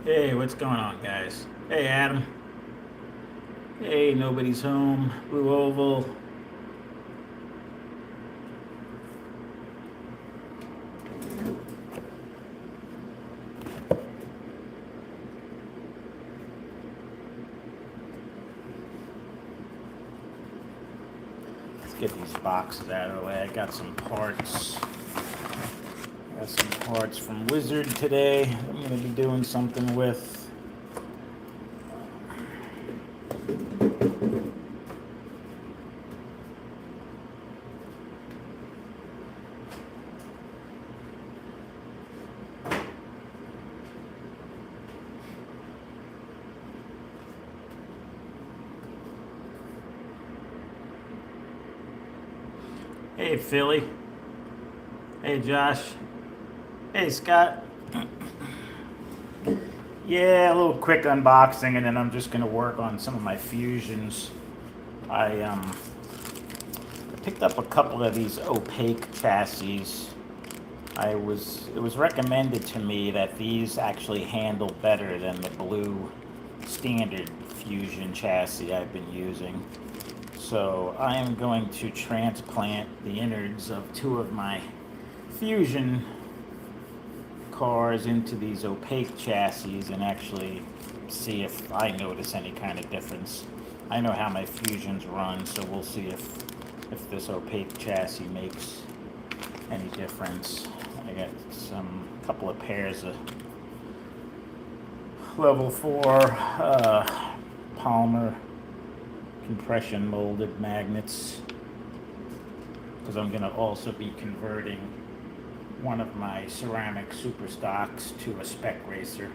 Hey, what's going on, guys? Hey, Adam. Hey, nobody's home. Blue Oval. Let's get these boxes out of the way. I got some parts. Got some parts from Wizard today. I'm gonna be doing something with. Hey, Philly. Hey, Josh. Hey, Scott. Yeah, a little quick unboxing, and then I'm just gonna work on some of my fusions. I picked up a couple of these opaque chassis. It was recommended to me that these actually handle better than the blue standard fusion chassis I've been using. So I am going to transplant the innards of two of my fusion cars into these opaque chassis and actually see if I notice any kind of difference. I know how my fusions run, so we'll see if this opaque chassis makes any difference. I got some couple of pairs of level 4 polymer compression molded magnets, because I'm going to also be converting one of my ceramic super stocks to a spec racer.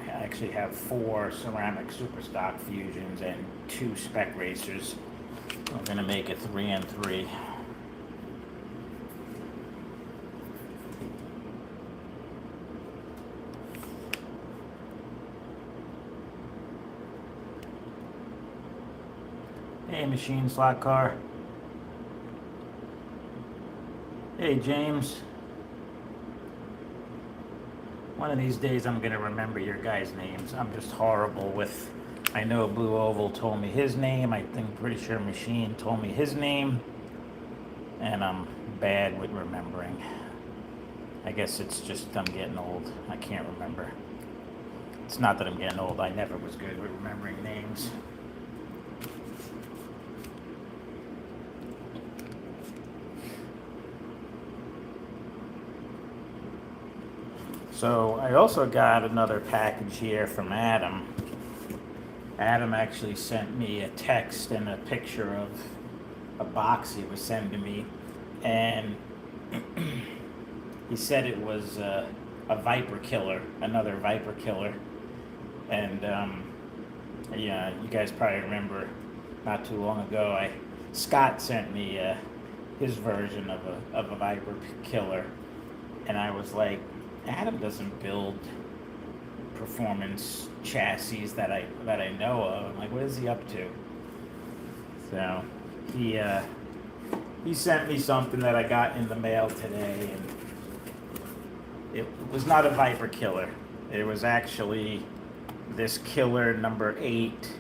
I actually have 4 ceramic super stock fusions and 2 spec racers. I'm going to make a 3 and 3. Hey, machine slot car. Hey, James. One of these days I'm going to remember your guys' names. I'm just horrible with. I know Blue Oval told me his name. I think pretty sure Machine told me his name. And I'm bad with remembering. I guess it's just I'm getting old. I can't remember. It's not that I'm getting old. I never was good with remembering names. So I also got another package here from Adam. Adam actually sent me a text and a picture of a box he was sending me, and he said it was a Viper killer, another Viper killer. And yeah, you guys probably remember not too long ago, Scott sent me his version of a Viper killer, and I was like, Adam doesn't build performance chassis that I know of. I'm like, what is he up to? So he sent me something that I got in the mail today, and it was not a Viper killer. It was actually this killer number 8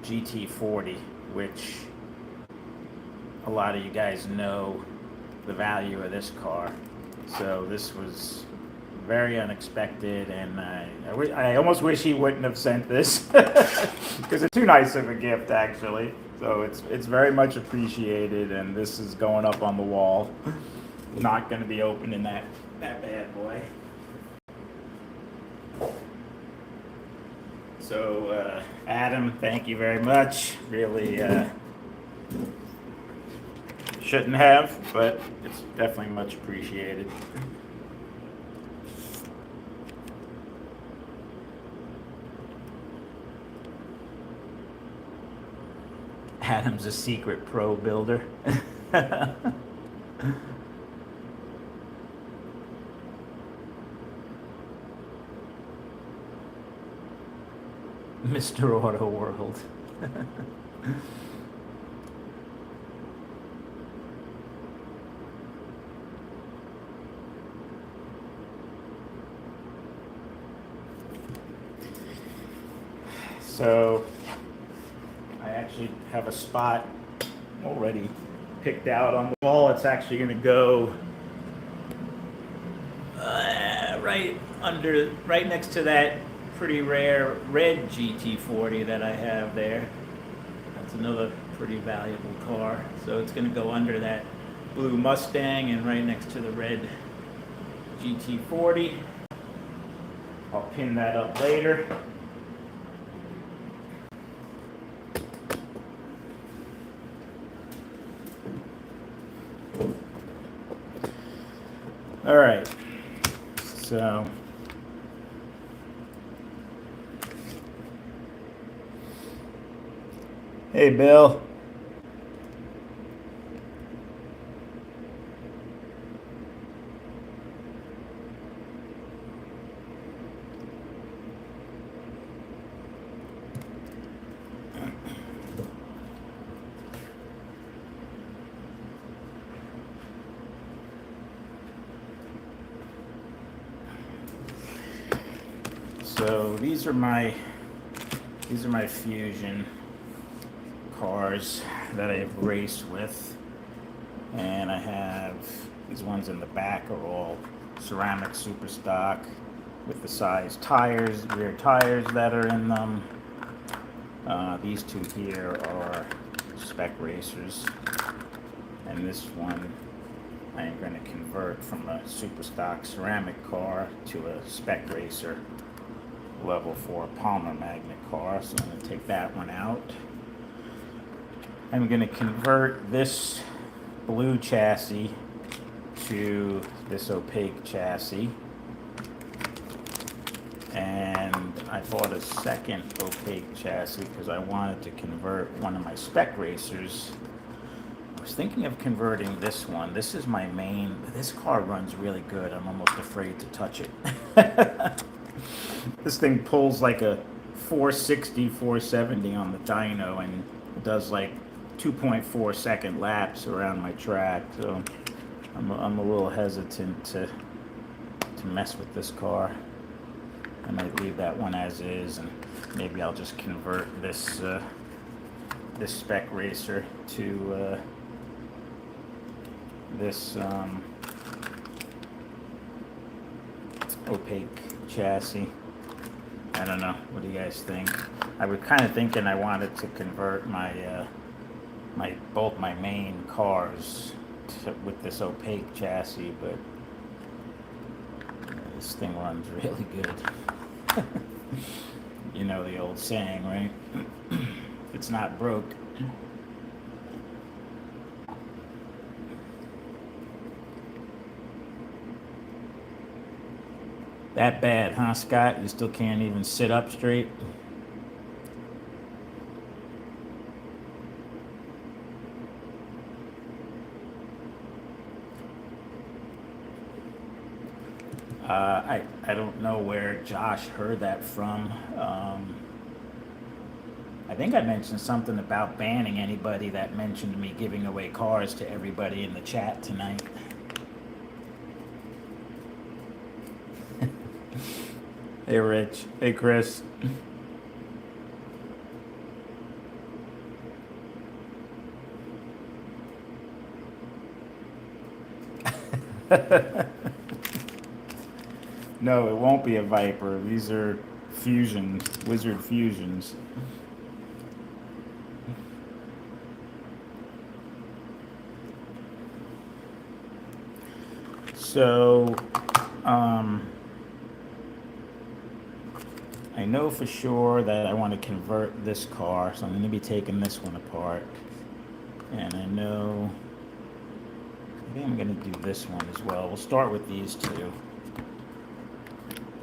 GT40, which a lot of you guys know the value of this car. So this was very unexpected, and I almost wish he wouldn't have sent this because it's too nice of a gift, actually. So it's very much appreciated, and this is going up on the wall. Not going to be opening that bad boy. So Adam, thank you very much. Really shouldn't have, but it's definitely much appreciated. Adam's a secret pro builder. Mr. Auto World. So I actually have a spot already picked out on the wall. It's actually going to go right next to that pretty rare red GT40 that I have there. That's another pretty valuable car. So it's going to go under that blue Mustang and right next to the red GT40. I'll pin that up later. All right, so hey, Bill. So these are my Fusion cars that I've raced with, and I have these ones in the back are all ceramic super stock with the size tires, rear tires that are in them. These two here are spec racers, and this one I am going to convert from a super stock ceramic car to a spec racer level 4 Palmer magnet car, so I'm going to take that one out. I'm going to convert this blue chassis to this opaque chassis, and I bought a second opaque chassis because I wanted to convert one of my spec racers. I was thinking of converting this one. This is my main. This car runs really good. I'm almost afraid to touch it. This thing pulls like a 460, 470 on the dyno, and it does like 2.4 second laps around my track. So I'm a little hesitant to mess with this car. I might leave that one as is, and maybe I'll just convert this this spec racer to this opaque chassis. I don't know. What do you guys think? I was kind of thinking I wanted to convert my both my main cars with this opaque chassis, but this thing runs really good. You know the old saying, right? If it's not broke. That bad, huh, Scott? You still can't even sit up straight? I don't know where Josh heard that from. I think I mentioned something about banning anybody that mentioned me giving away cars to everybody in the chat tonight. Hey, Rich. Hey, Chris. No, it won't be a Viper. These are fusions, Wizard fusions. So, I know for sure that I want to convert this car, so I'm going to be taking this one apart. And I know, I think I'm going to do this one as well. We'll start with these two.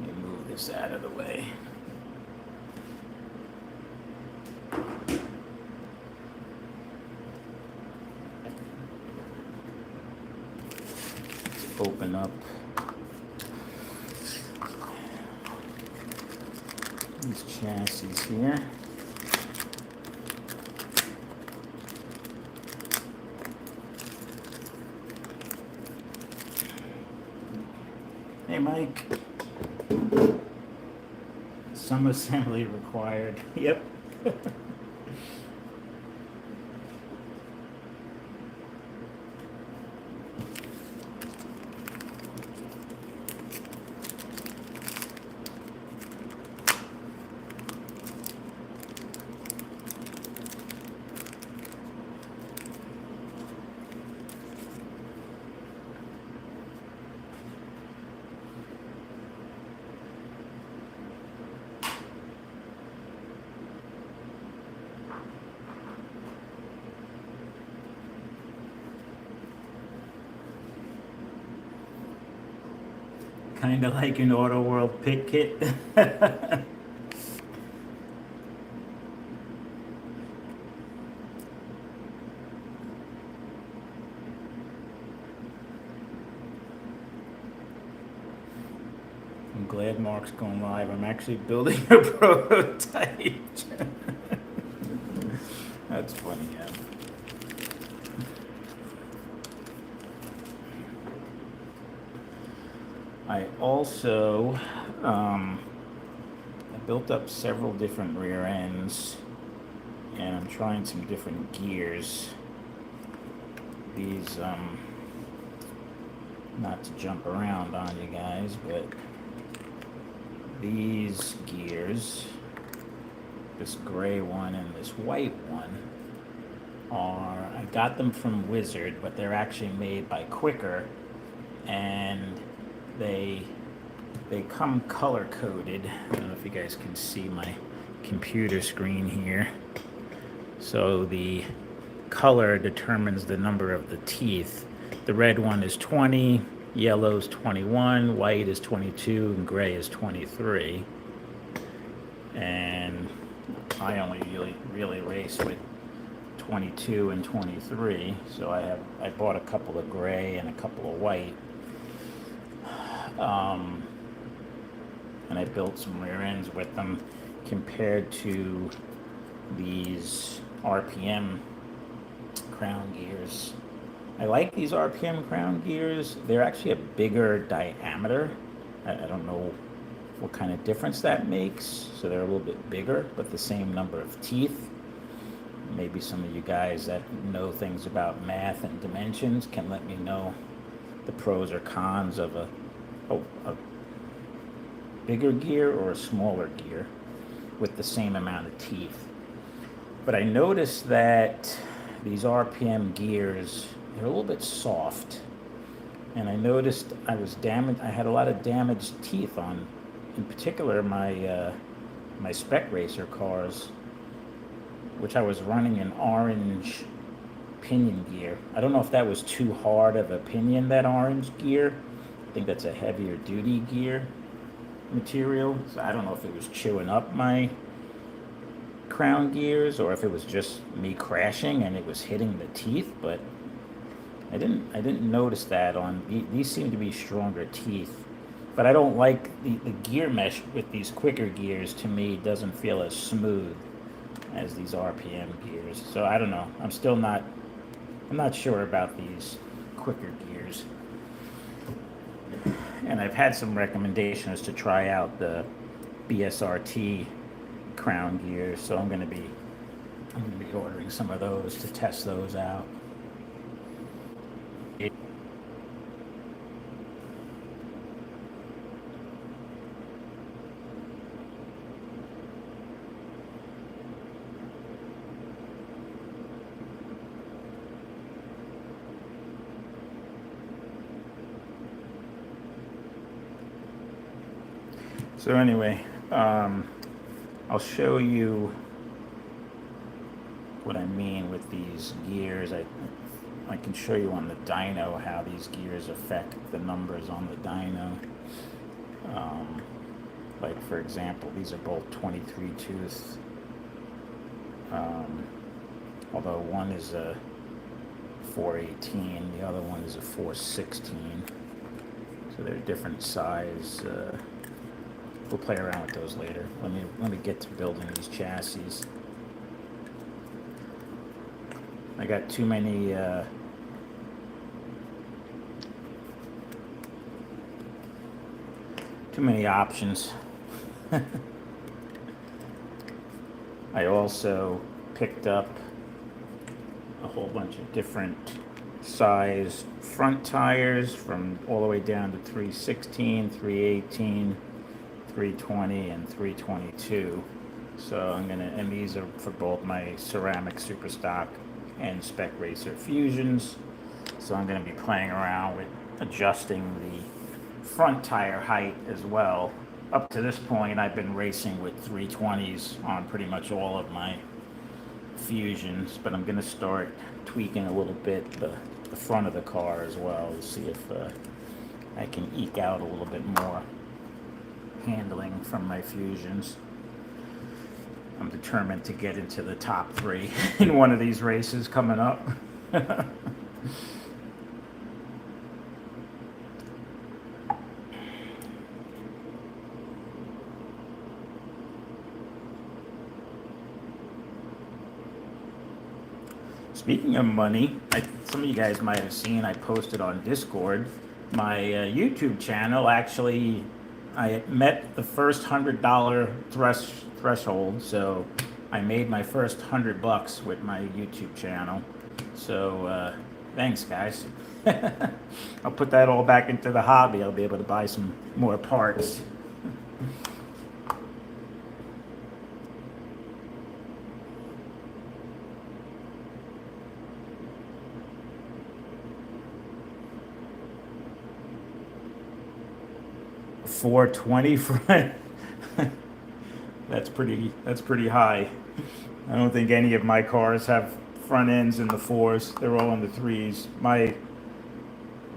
Let me move this out of the way. Let's open up these chassis here. Hey, Mike. some assembly required. Yep. Kind of like an Auto World pick kit. I'm glad Mark's going live. I'm actually building a prototype. That's funny, yeah. I also I built up several different rear ends, and I'm trying some different gears. These, not to jump around on you guys, but these gears, this gray one and this white one, I got them from Wizard, but they're actually made by Quicker, and they come color coded. I don't know if you guys can see my computer screen here. So the color determines the number of the teeth. The red one is 20, yellow is 21, white is 22, and gray is 23. And I only really race with 22 and 23, so I bought a couple of gray and a couple of white. And I built some rear ends with them compared to these RPM crown gears. I like these RPM crown gears. They're actually a bigger diameter. I don't know what kind of difference that makes. So they're a little bit bigger, but the same number of teeth. Maybe some of you guys that know things about math and dimensions can let me know the pros or cons of a bigger gear or a smaller gear with the same amount of teeth. But I noticed that these RPM gears, they're a little bit soft, and I noticed I had a lot of damaged teeth on, in particular my my spec racer cars, which I was running an orange pinion gear. I don't know if that was too hard of a pinion, that orange gear. I think that's a heavier duty gear material. So I don't know if it was chewing up my crown gears or if it was just me crashing and it was hitting the teeth, but I didn't notice that on these. Seem to be stronger teeth, but I don't like the gear mesh with these Quicker gears. To me, doesn't feel as smooth as these RPM gears. So I don't know. I'm not sure about these Quicker gears. And I've had some recommendations to try out the BSRT crown gears, so I'm going to be ordering some of those to test those out. So anyway, I'll show you what I mean with these gears. I can show you on the dyno how these gears affect the numbers on the dyno. Like for example, these are both 23 tooth, although one is a 418, the other one is a 416. So they're different size. We'll play around with those later. Let me get to building these chassis. I got too many options. I also picked up a whole bunch of different size front tires from all the way down to 316, 318, 320, and 322. So and these are for both my ceramic Superstock and Spec Racer Fusions. So I'm gonna be playing around with adjusting the front tire height as well. Up to this point, I've been racing with 320s on pretty much all of my Fusions, but I'm gonna start tweaking a little bit the front of the car as well to see if I can eke out a little bit more handling from my Fusions. I'm determined to get into the top 3 in one of these races coming up. Speaking of money, some of you guys might have seen I posted on Discord. My YouTube channel actually, I met the first $100 threshold, so I made my first $100 with my YouTube channel. So thanks, guys. I'll put that all back into the hobby. I'll be able to buy some more parts. $420 front. That's pretty high. I don't think any of my cars have front ends in the 4s. They're all in the 3s. My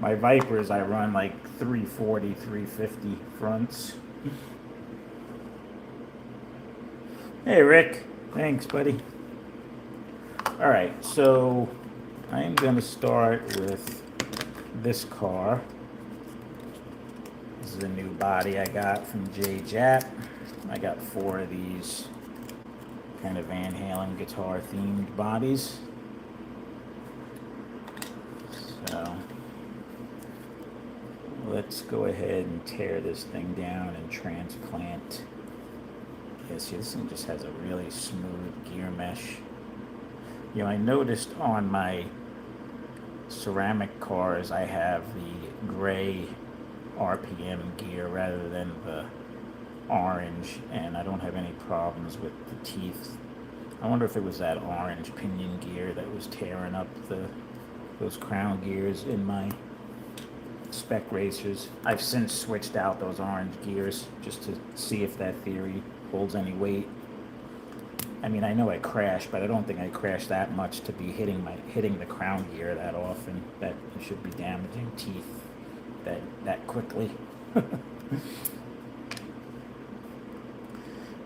Vipers, I run like 340, 350 fronts. Hey Rick, thanks buddy. All right, so I'm gonna start with this car. This is a new body I got from J Jap. I got 4 of these kind of Van Halen guitar themed bodies. So let's go ahead and tear this thing down and transplant. Yeah, see, this thing just has a really smooth gear mesh. You know, I noticed on my ceramic cars I have the gray RPM gear rather than the orange, and I don't have any problems with the teeth. I wonder if it was that orange pinion gear that was tearing up those crown gears in my Spec Racers. I've since switched out those orange gears just to see if that theory holds any weight. I mean, I know I crashed, but I don't think I crashed that much to be hitting the crown gear that often. That it should be damaging teeth that quickly.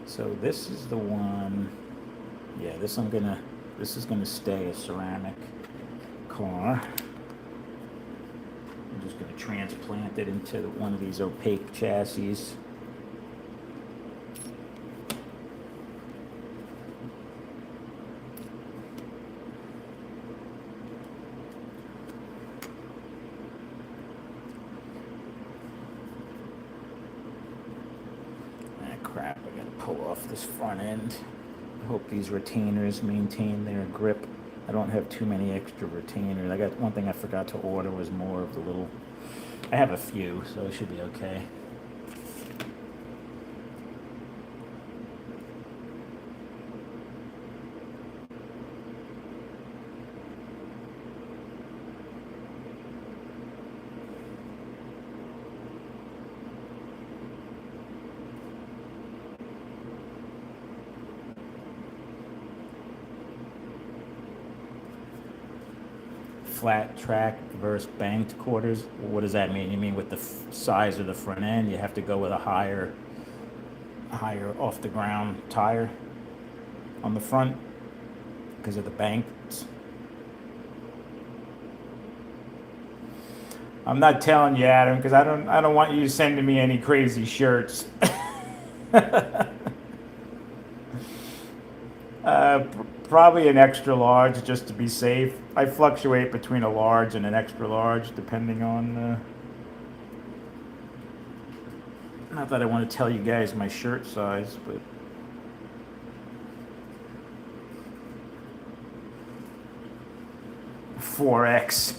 So this is the one. Yeah, this is gonna stay a ceramic car. I'm just gonna transplant it into one of these opaque chassis. Crap, I gotta pull off this front end. I hope these retainers maintain their grip. I don't have too many extra retainers. I got one thing I forgot to order was more of the little, I have a few, so it should be okay. Flat track versus banked quarters. What does that mean? You mean with the size of the front end, you have to go with a higher off the ground tire on the front because of the banks? I'm not telling you, Adam, because I don't want you sending me any crazy shirts. Probably an extra large just to be safe. I fluctuate between a large and an extra large depending on. Not that I want to tell you guys my shirt size, but 4X.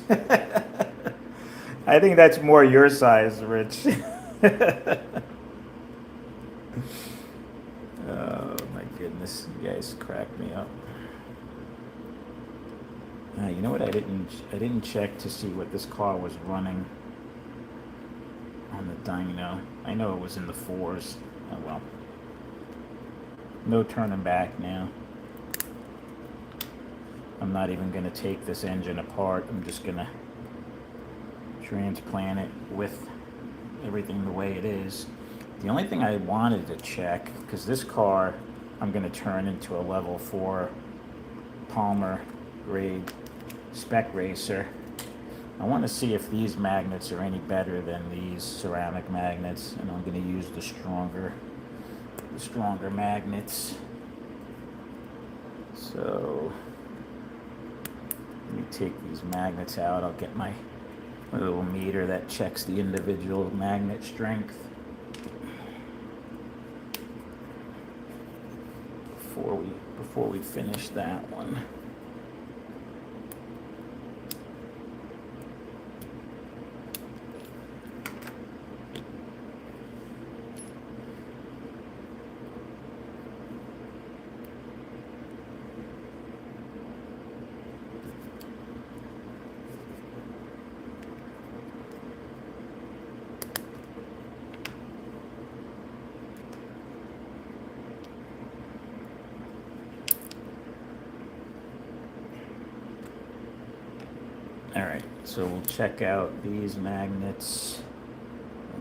I think that's more your size, Rich. Oh my goodness, you guys crack me up. You know what? I didn't check to see what this car was running on the dyno. I know it was in the 4s. Oh well. No turning back now. I'm not even going to take this engine apart. I'm just going to transplant it with everything the way it is. The only thing I wanted to check, because this car I'm going to turn into a level 4 Palmer grade spec racer. I want to see if these magnets are any better than these ceramic magnets, and I'm going to use the stronger magnets. So let me take these magnets out. I'll get my little meter that checks the individual magnet strength before we finish that one. Alright, so we'll check out these magnets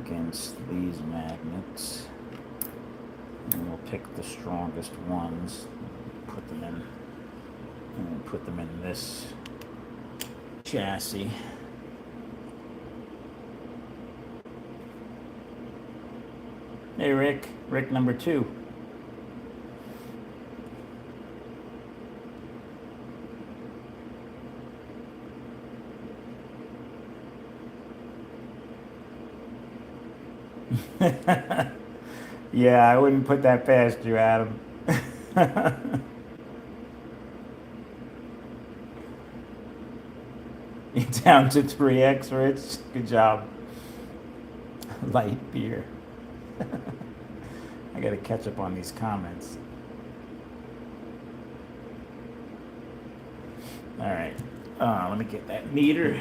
against these magnets, and we'll pick the strongest ones, put them in this chassis. Hey Rick number 2. Yeah, I wouldn't put that past you, Adam. You're down to 3X, Rich. Good job. Light beer. I gotta catch up on these comments. Alright, let me get that meter.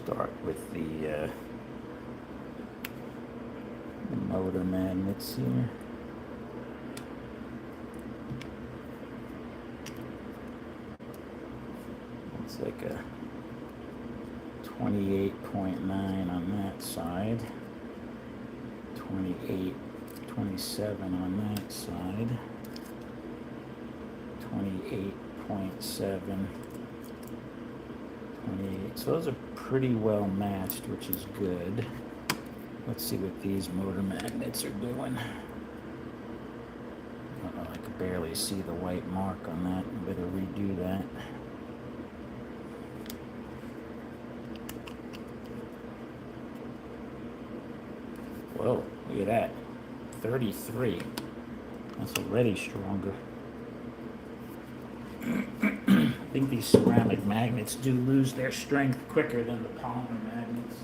Start with the motor magnets here. It's like a 28.9 on that side, 28, 27 on that side, 28.7, 28. So those are pretty well matched, which is good. Let's see what these motor magnets are doing. Uh-oh, I could barely see the white mark on that. I better redo that. Whoa, look at that. 33. That's already stronger. I think these ceramic magnets do lose their strength quicker than the polymer magnets.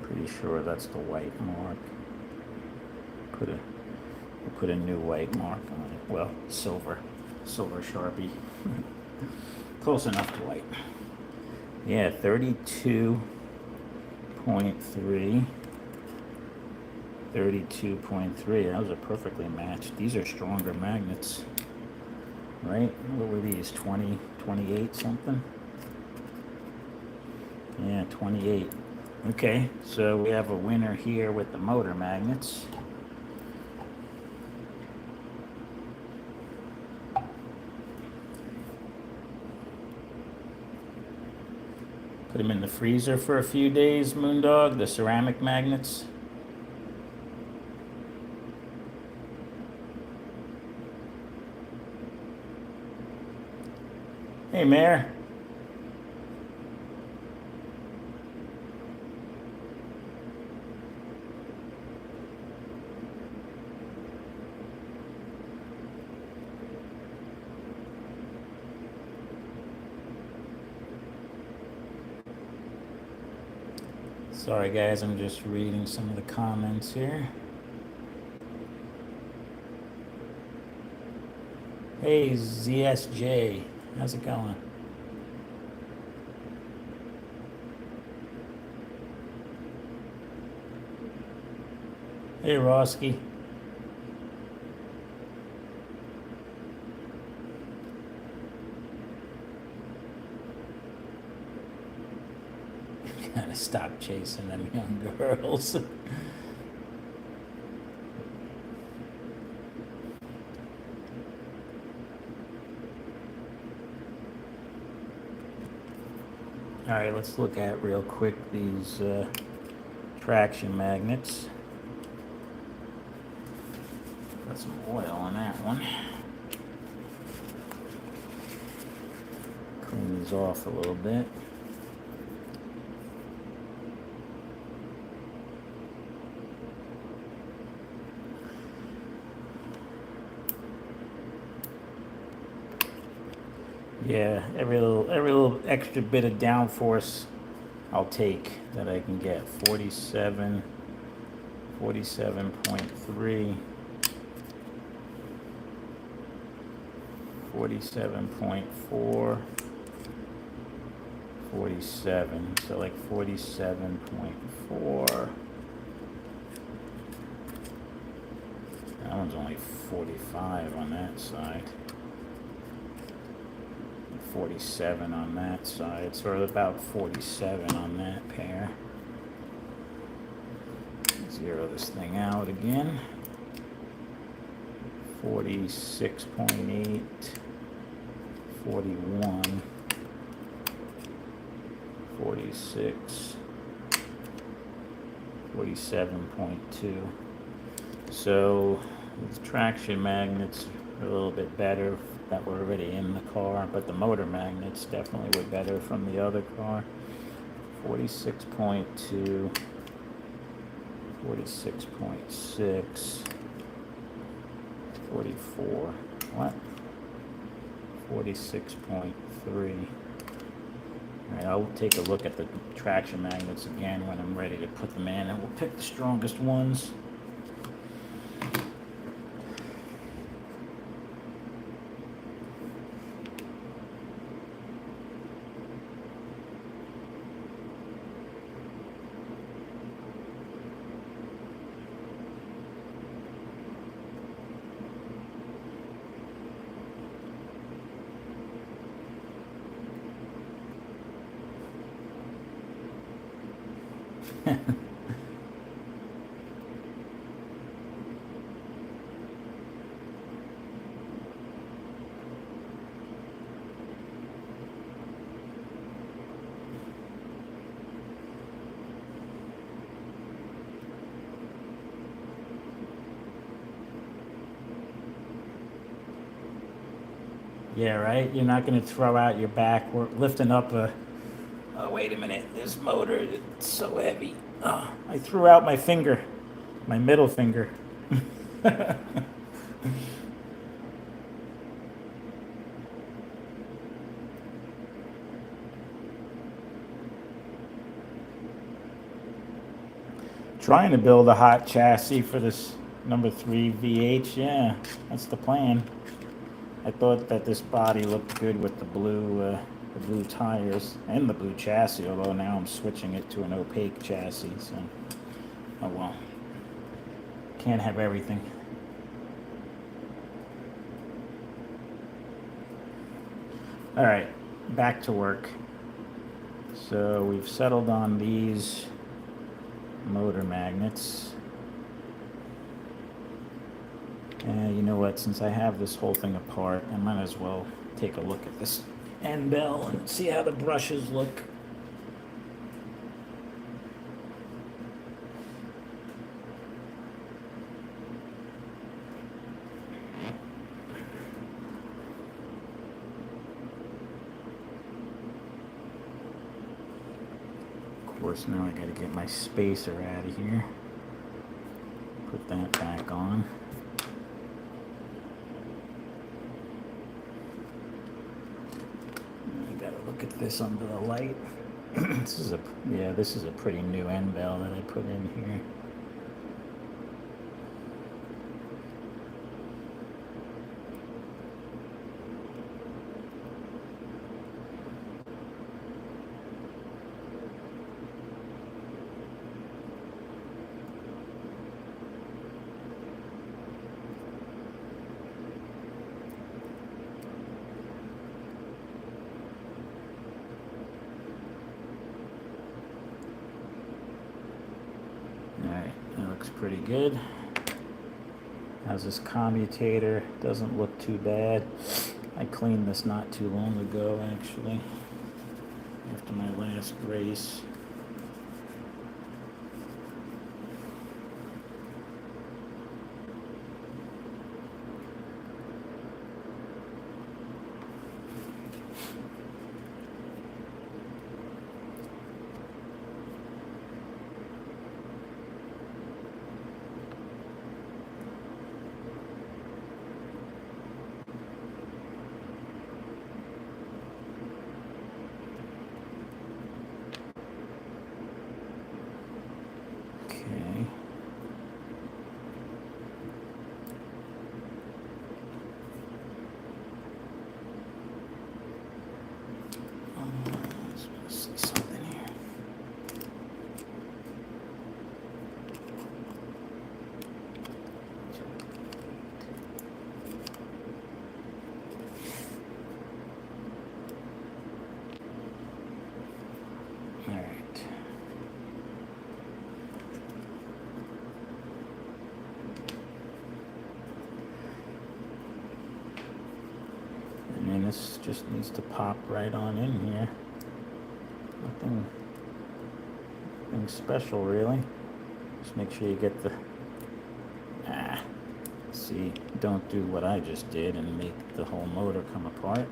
Pretty sure that's the white mark. We'll put a new white mark on it. Well, silver Sharpie. Close enough to white. Yeah, 32.3, 32.3. Those are perfectly matched. These are stronger magnets, right? What were these? 20, 28 something? Yeah, 28. Okay, so we have a winner here with the motor magnets. Put them in the freezer for a few days, Moondog, the ceramic magnets. Hey, Mayor. Sorry, guys, I'm just reading some of the comments here. Hey, ZSJ, how's it going? Hey, Roski. Gotta stop chasing them young girls. All right, let's look at real quick these traction magnets. Got some oil on that one. Clean these off a little bit. Yeah, every little extra bit of downforce I'll take that I can get. 47, 47.3, 47.4, 47. So like 47.4. That one's only 45 on that side. 47 on that side, so about 47 on that pair. Zero this thing out again. 46.8, 41, 46, 47.2. So the traction magnets are a little bit better that were already in the car, but the motor magnets definitely were better from the other car. 46.2, 46.6, 44, what? 46.3. All right, I'll take a look at the traction magnets again when I'm ready to put them in, and we'll pick the strongest ones. Yeah, right? You're not going to throw out your back. We're lifting up a... Oh, wait a minute. This motor is so heavy. Oh, I threw out my finger. My middle finger. Trying to build a hot chassis for this number 3 VH. Yeah, that's the plan. I thought that this body looked good with the blue tires and the blue chassis, although now I'm switching it to an opaque chassis, so oh well. Can't have everything. All right, back to work. So we've settled on these motor magnets. And you know what, since I have this whole thing apart, I might as well take a look at this end bell and see how the brushes look. course, now I gotta get my spacer out of here. Put that back on. I gotta look at this under the light. This is a pretty new end bell that I put in here. Pretty good. How's this commutator? Doesn't look too bad. I cleaned this not too long ago, actually, after my last race. This just needs to pop right on in here. Nothing special, really. Just make sure you get the... See, don't do what I just did and make the whole motor come apart.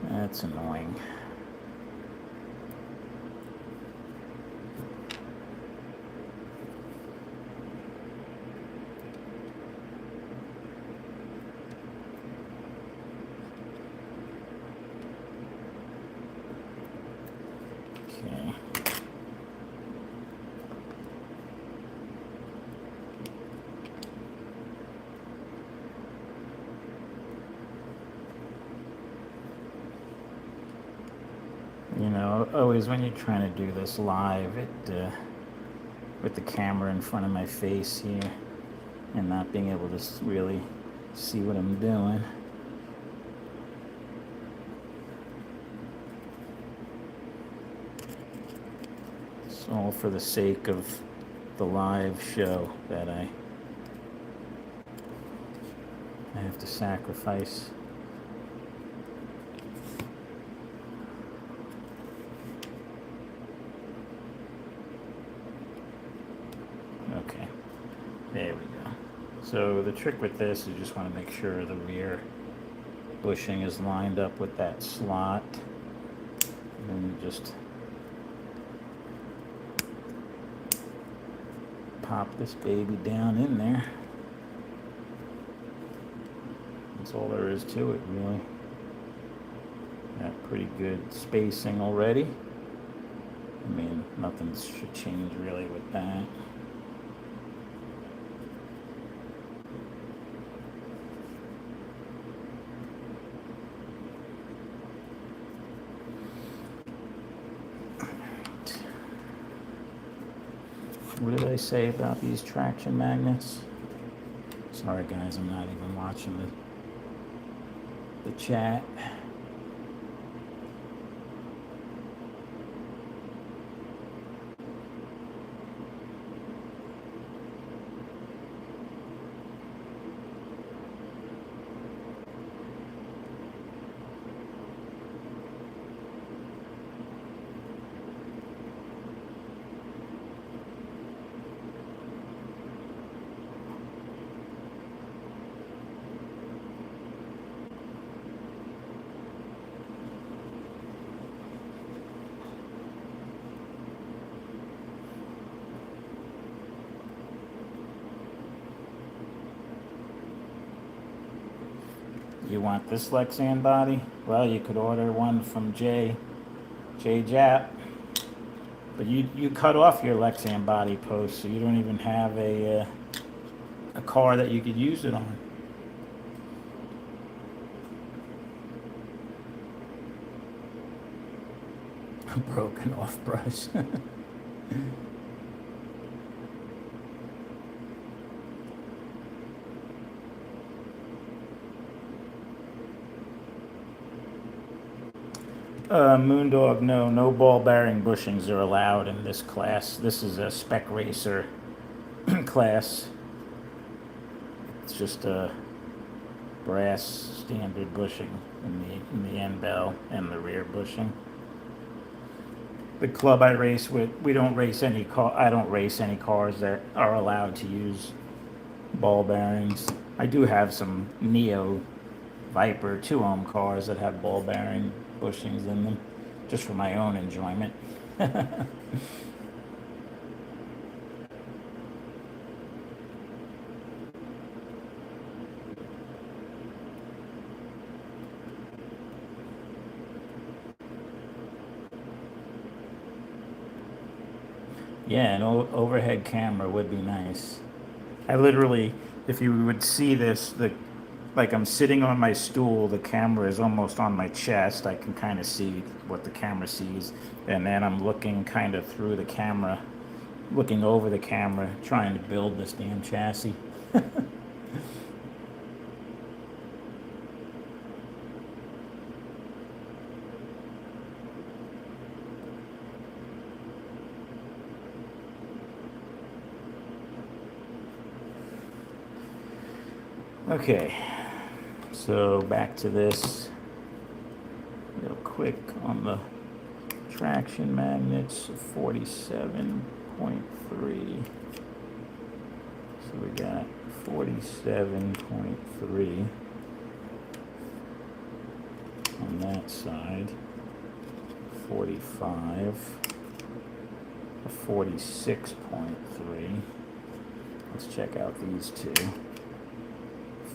That's annoying. You know, always when you're trying to do this live, with the camera in front of my face here, and not being able to really see what I'm doing. It's all for the sake of the live show that I have to sacrifice. Okay, there we go. So the trick with this is you just want to make sure the rear bushing is lined up with that slot, and then you just pop this baby down in there. That's all there is to it, really. Got pretty good spacing already. I mean, nothing should change really with that. What did I say about these traction magnets? Sorry guys, I'm not even watching the chat. You want this Lexan body? Well, you could order one from J Jap. But you cut off your Lexan body post, so you don't even have a car that you could use it on. Broken off brush. Moondog, no ball bearing bushings are allowed in this class. This is a spec racer class. It's just a brass standard bushing in the end bell and the rear bushing. The club I race with, we don't race any car. I don't race any cars that are allowed to use ball bearings. I do have some Neo Viper 2-ohm cars that have ball bearing bushings in them, just for my own enjoyment. Yeah, an overhead camera would be nice. I literally, if you would see this, like I'm sitting on my stool, the camera is almost on my chest. I can kind of see what the camera sees, and then I'm looking kind of through the camera, looking over the camera, trying to build this damn chassis. Okay, so back to this real quick on the traction magnets, 47.3. So we got 47.3 on that side, 45, 46.3. Let's check out these two.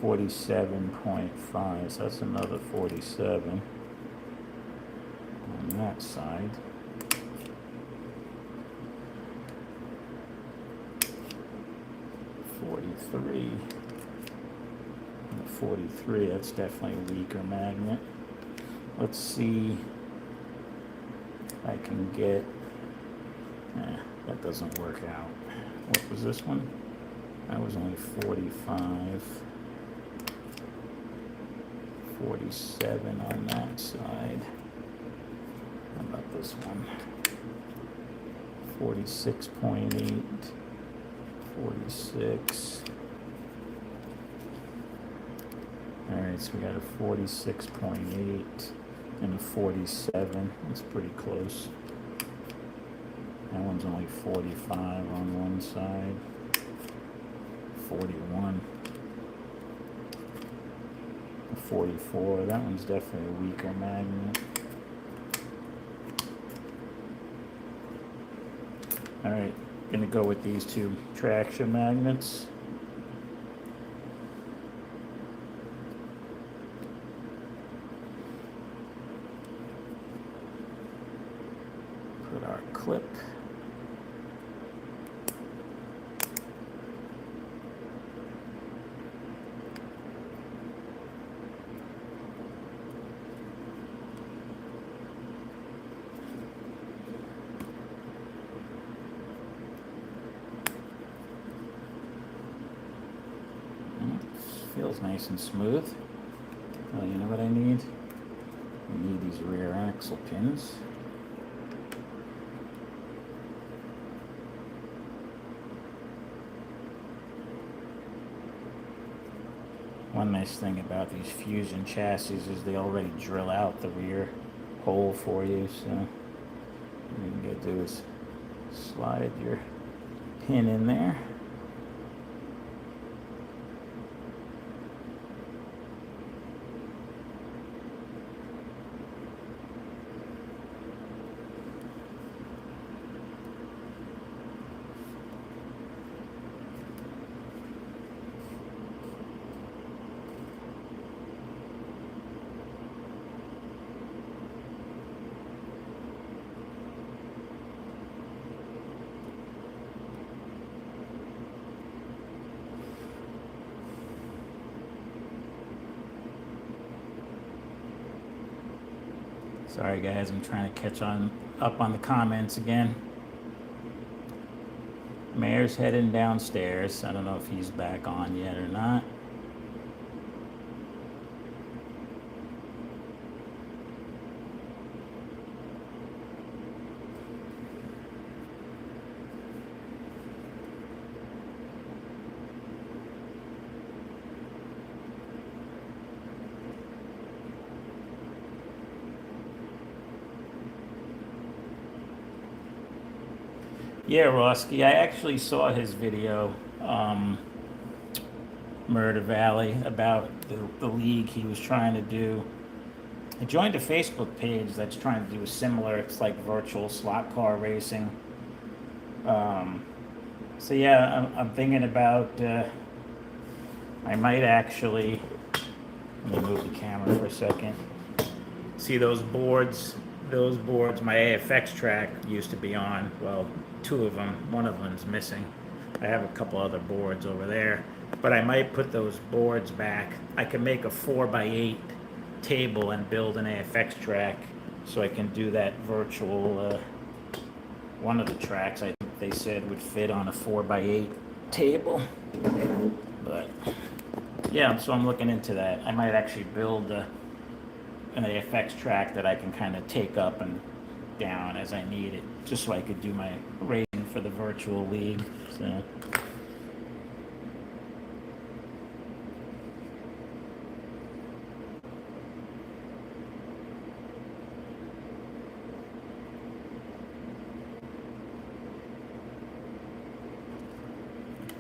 47.5, so that's another 47 on that side. .43, 43, that's definitely a weaker magnet. Let's see if I can get, that doesn't work out. What was this one? That was only 45. 47 on that side. How about this one? 46.8, 46. Alright, so we got a 46.8 and a 47. That's pretty close. That one's only 45 on one side. 41. 44, that one's definitely a weaker magnet. Alright, gonna go with these two traction magnets. Put our clip. Feels nice and smooth. Well, you know what I need? I need these rear axle pins. One nice thing about these Fusion chassis is they already drill out the rear hole for you, so what you can do is slide your pin in there. Sorry guys, I'm trying to catch up on the comments again. Mayor's heading downstairs. I don't know if he's back on yet or not. Yeah, Roski, I actually saw his video, Murder Valley, about the league he was trying to do. I joined a Facebook page that's trying to do a similar, it's like virtual slot car racing. So yeah, I'm thinking about, I might actually, let me move the camera for a second. See those boards? Those boards my AFX track used to be on. Well, two of them. One of them's missing. I have a couple other boards over there, but I might put those boards back. I can make a 4x8 table and build an AFX track, so I can do that virtual. One of the tracks I think they said would fit on a 4x8 table, but yeah. So I'm looking into that. I might actually build an AFX track that I can kind of take up and down as I need it, just so I could do my racing for the virtual league. So.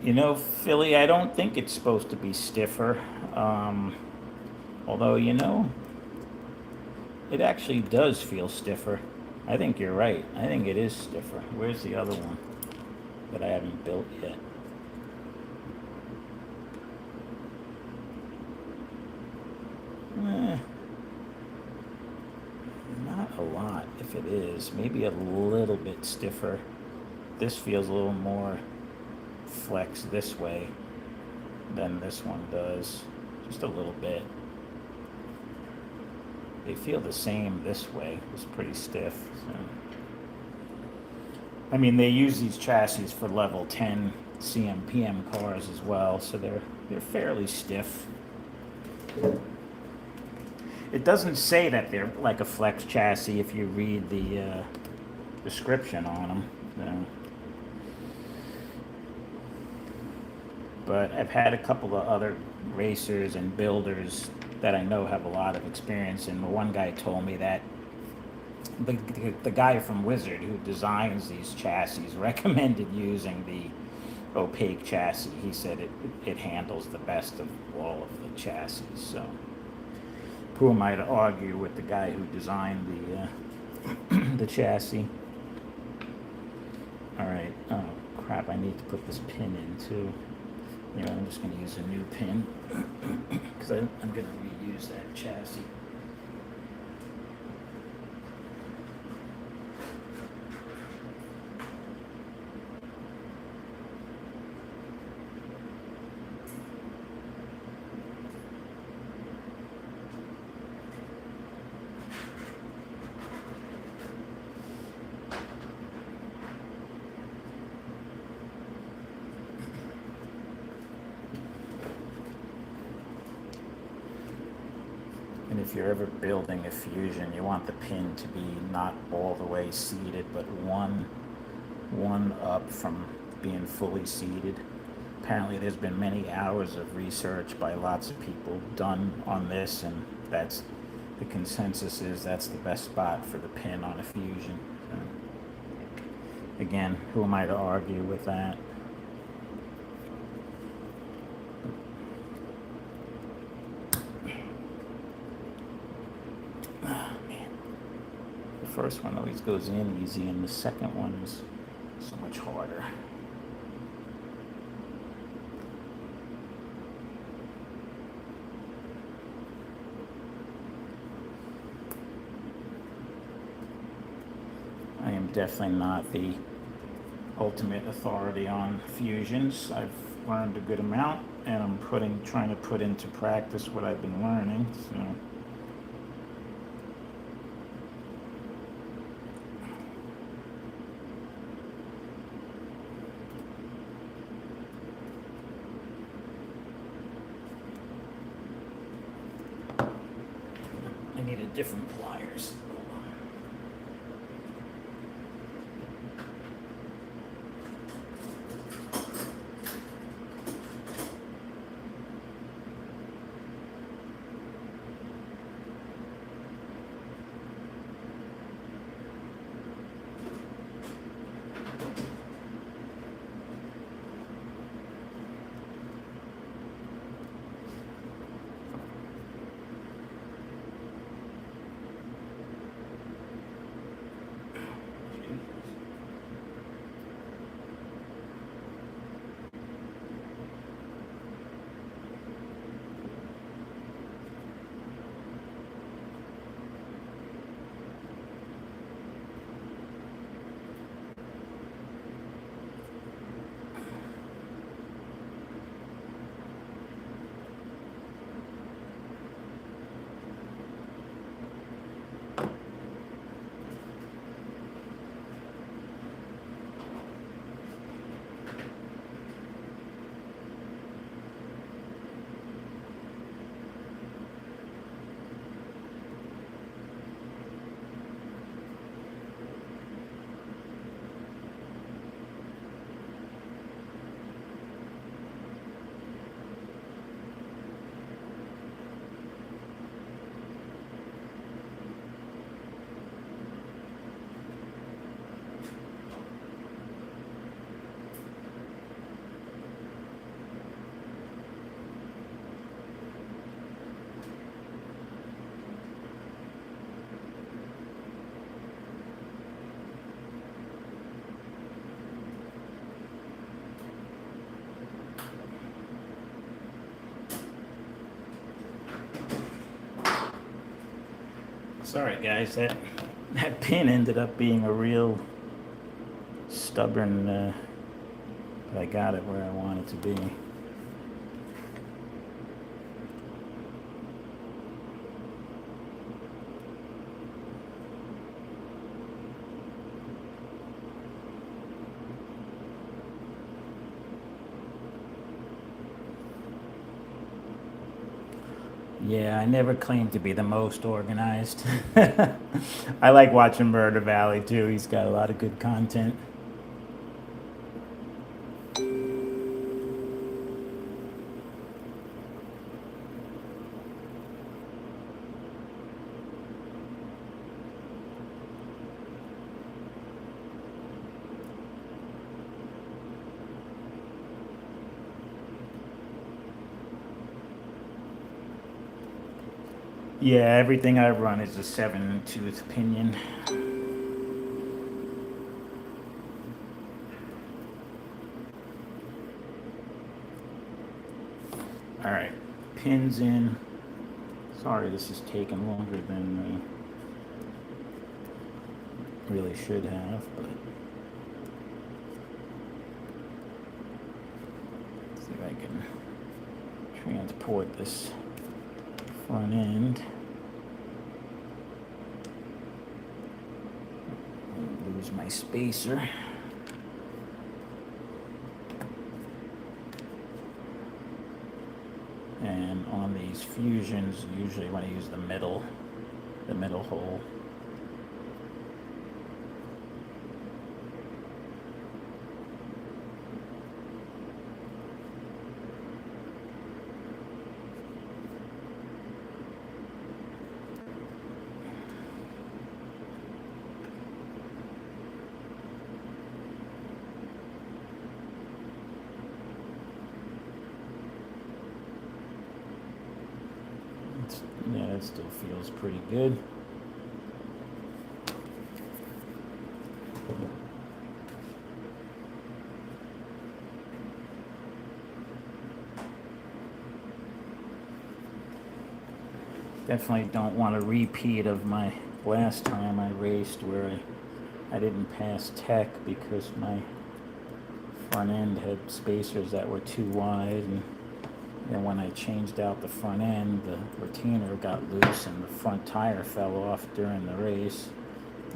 You know, Philly, I don't think it's supposed to be stiffer. Although, you know, it actually does feel stiffer. I think you're right. I think it is stiffer. Where's the other one that I haven't built yet? Not a lot, if it is. Maybe a little bit stiffer. This feels a little more flex this way than this one does. Just a little bit. They feel the same this way. It's pretty stiff. So. I mean, they use these chassis for level 10 CMPM cars as well, so they're fairly stiff. It doesn't say that they're like a flex chassis if you read the description on them. So. But I've had a couple of other racers and builders that I know have a lot of experience, and one guy told me that the guy from Wizard who designs these chassis recommended using the opaque chassis. He said it handles the best of all of the chassis. So who am I to argue with the guy who designed the chassis? All right. Oh crap! I need to put this pin in too. You know, I'm just going to use a new pin because I'm going to reuse that chassis. And if you're ever building a Fusion, you want the pin to be not all the way seated, but one up from being fully seated. Apparently there's been many hours of research by lots of people done on this, and that's the consensus is that's the best spot for the pin on a Fusion. So, again, who am I to argue with that? First one always goes in easy, and the second one is so much harder. I am definitely not the ultimate authority on fusions. I've learned a good amount, and I'm trying to put into practice what I've been learning. So. different pliers. Sorry guys, that pin ended up being a real stubborn, but I got it where I want it to be. Yeah, I never claimed to be the most organized. I like watching Murder Valley too. He's got a lot of good content. Yeah, everything I run is a 7-tooth pinion. All right, pins in. Sorry, this is taking longer than really should have, but let's see if I can transport this front end. Lose my spacer. And on these fusions, usually when I use the middle hole. Yeah, it still feels pretty good. Definitely don't want a repeat of my last time I raced where I didn't pass tech because my front end had spacers that were too wide, and then when I changed out the front end, the retainer got loose and the front tire fell off during the race.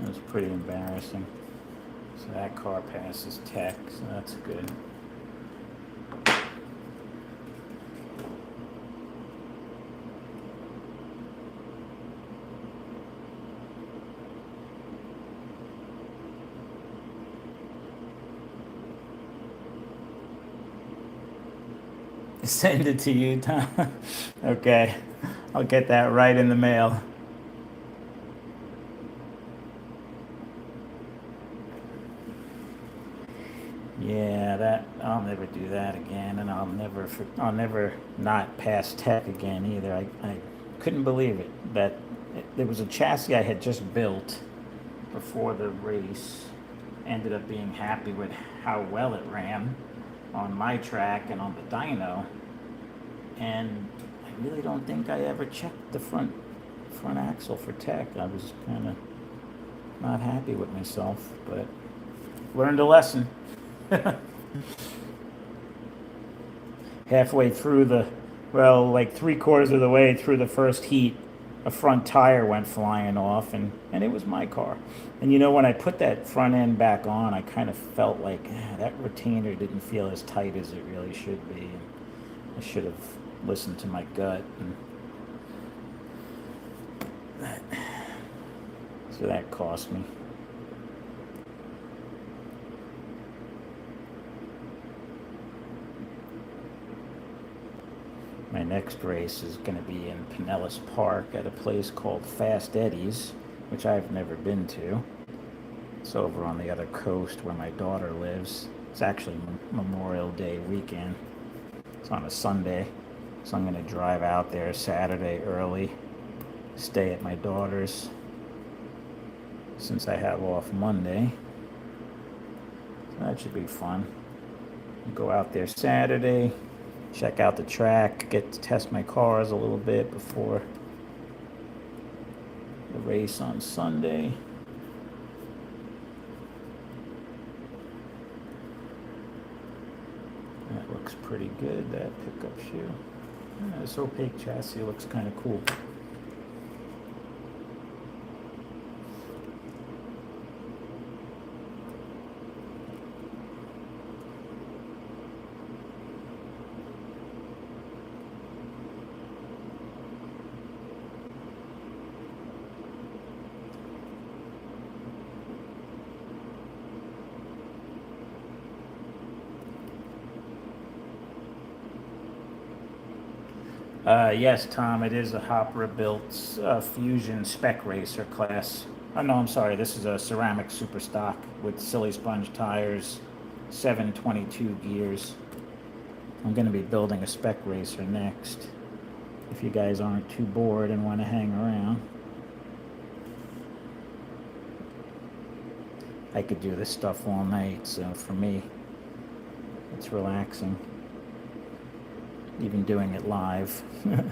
It was pretty embarrassing. So that car passes tech, so that's good. Send it to you, Tom. Okay, I'll get that right in the mail. Yeah, that I'll never do that again, and I'll never not pass tech again either. I couldn't believe it that there was a chassis I had just built before the race. Ended up being happy with how well it ran on my track and on the dyno, and I really don't think I ever checked the front axle for tech. I was kind of not happy with myself, but learned a lesson. Halfway through like 3/4 of the way through the first heat, a front tire went flying off, and it was my car. And when I put that front end back on, I kind of felt like that retainer didn't feel as tight as it really should be. And I should have listened to my gut. So that cost me. My next race is going to be in Pinellas Park at a place called Fast Eddie's, which I've never been to. It's over on the other coast where my daughter lives. It's actually Memorial Day weekend. It's on a Sunday, so I'm going to drive out there Saturday early, stay at my daughter's since I have off Monday. So that should be fun. Go out there Saturday, check out the track, get to test my cars a little bit before the race on Sunday. That looks pretty good, that pickup shoe. Yeah, this opaque chassis looks kind of cool. Yes, Tom, it is a Hopper built Fusion Spec Racer class. Oh, no, I'm sorry. This is a ceramic super stock with silly sponge tires, 722 gears. I'm going to be building a Spec Racer next. If you guys aren't too bored and want to hang around, I could do this stuff all night, so for me, it's relaxing. Even doing it live. All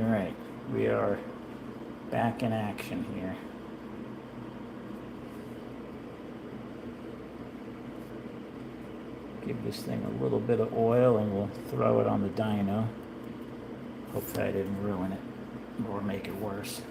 right, we are back in action here. Give this thing a little bit of oil and we'll throw it on the dyno. Hopefully I didn't ruin it or make it worse.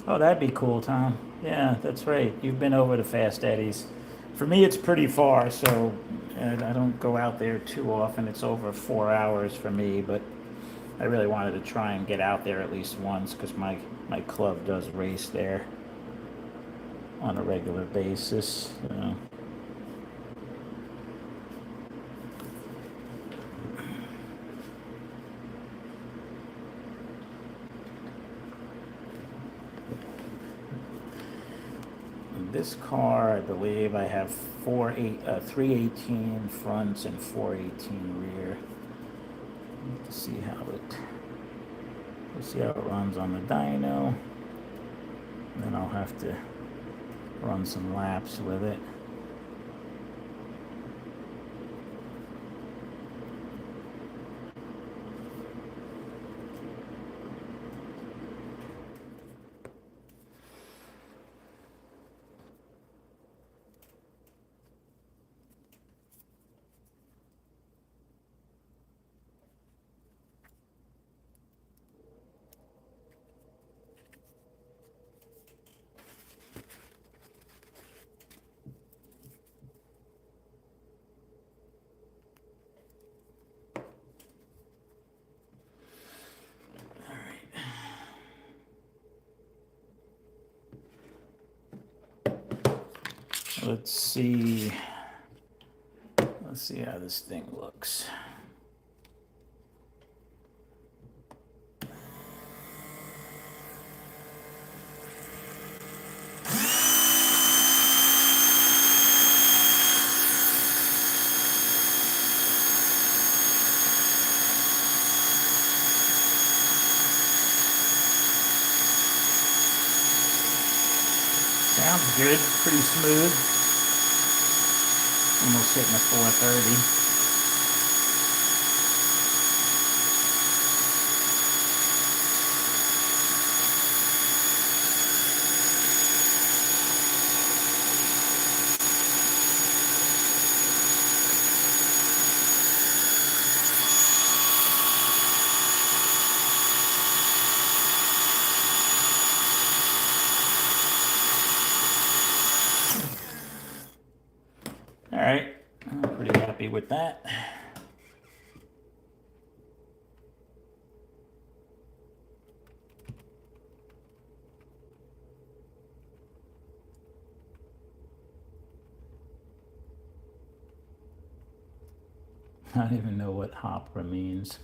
Oh, that'd be cool, Tom. Yeah, that's right. You've been over to Fast Eddie's. For me, it's pretty far, so I don't go out there too often. It's over 4 hours for me, but I really wanted to try and get out there at least once because my club does race there on a regular basis. So. This car, I believe, I have 318 fronts and 418 rear. Let's see how it runs on the dyno. And then I'll have to run some laps with it. Let's see. Let's see how this thing looks. Sounds good, pretty smooth. Almost hitting a 430. All right, I'm pretty happy with that. I don't even know what HOPRA means.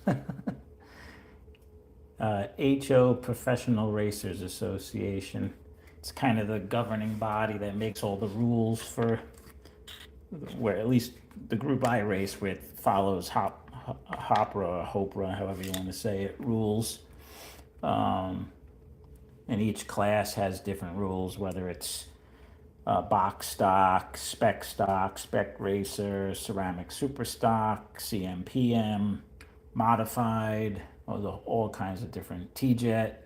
HO, Professional Racers Association. It's kind of the governing body that makes all the rules for where at least the group I race with follows HOPRA or HOPRA, however you want to say it, rules. And each class has different rules, whether it's box stock, spec racer, ceramic super stock, CMPM, modified, all kinds of different T-Jet.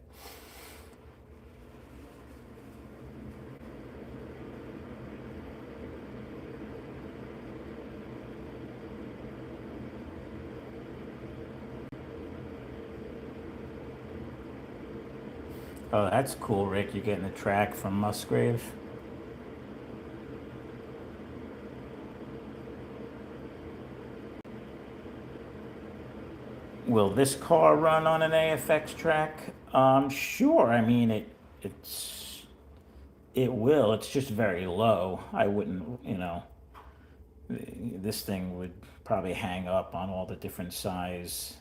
Oh, that's cool, Rick. You're getting a track from Musgrave. Will this car run on an AFX track? Sure. I mean, it will. It's just very low. I wouldn't, this thing would probably hang up on all the different size,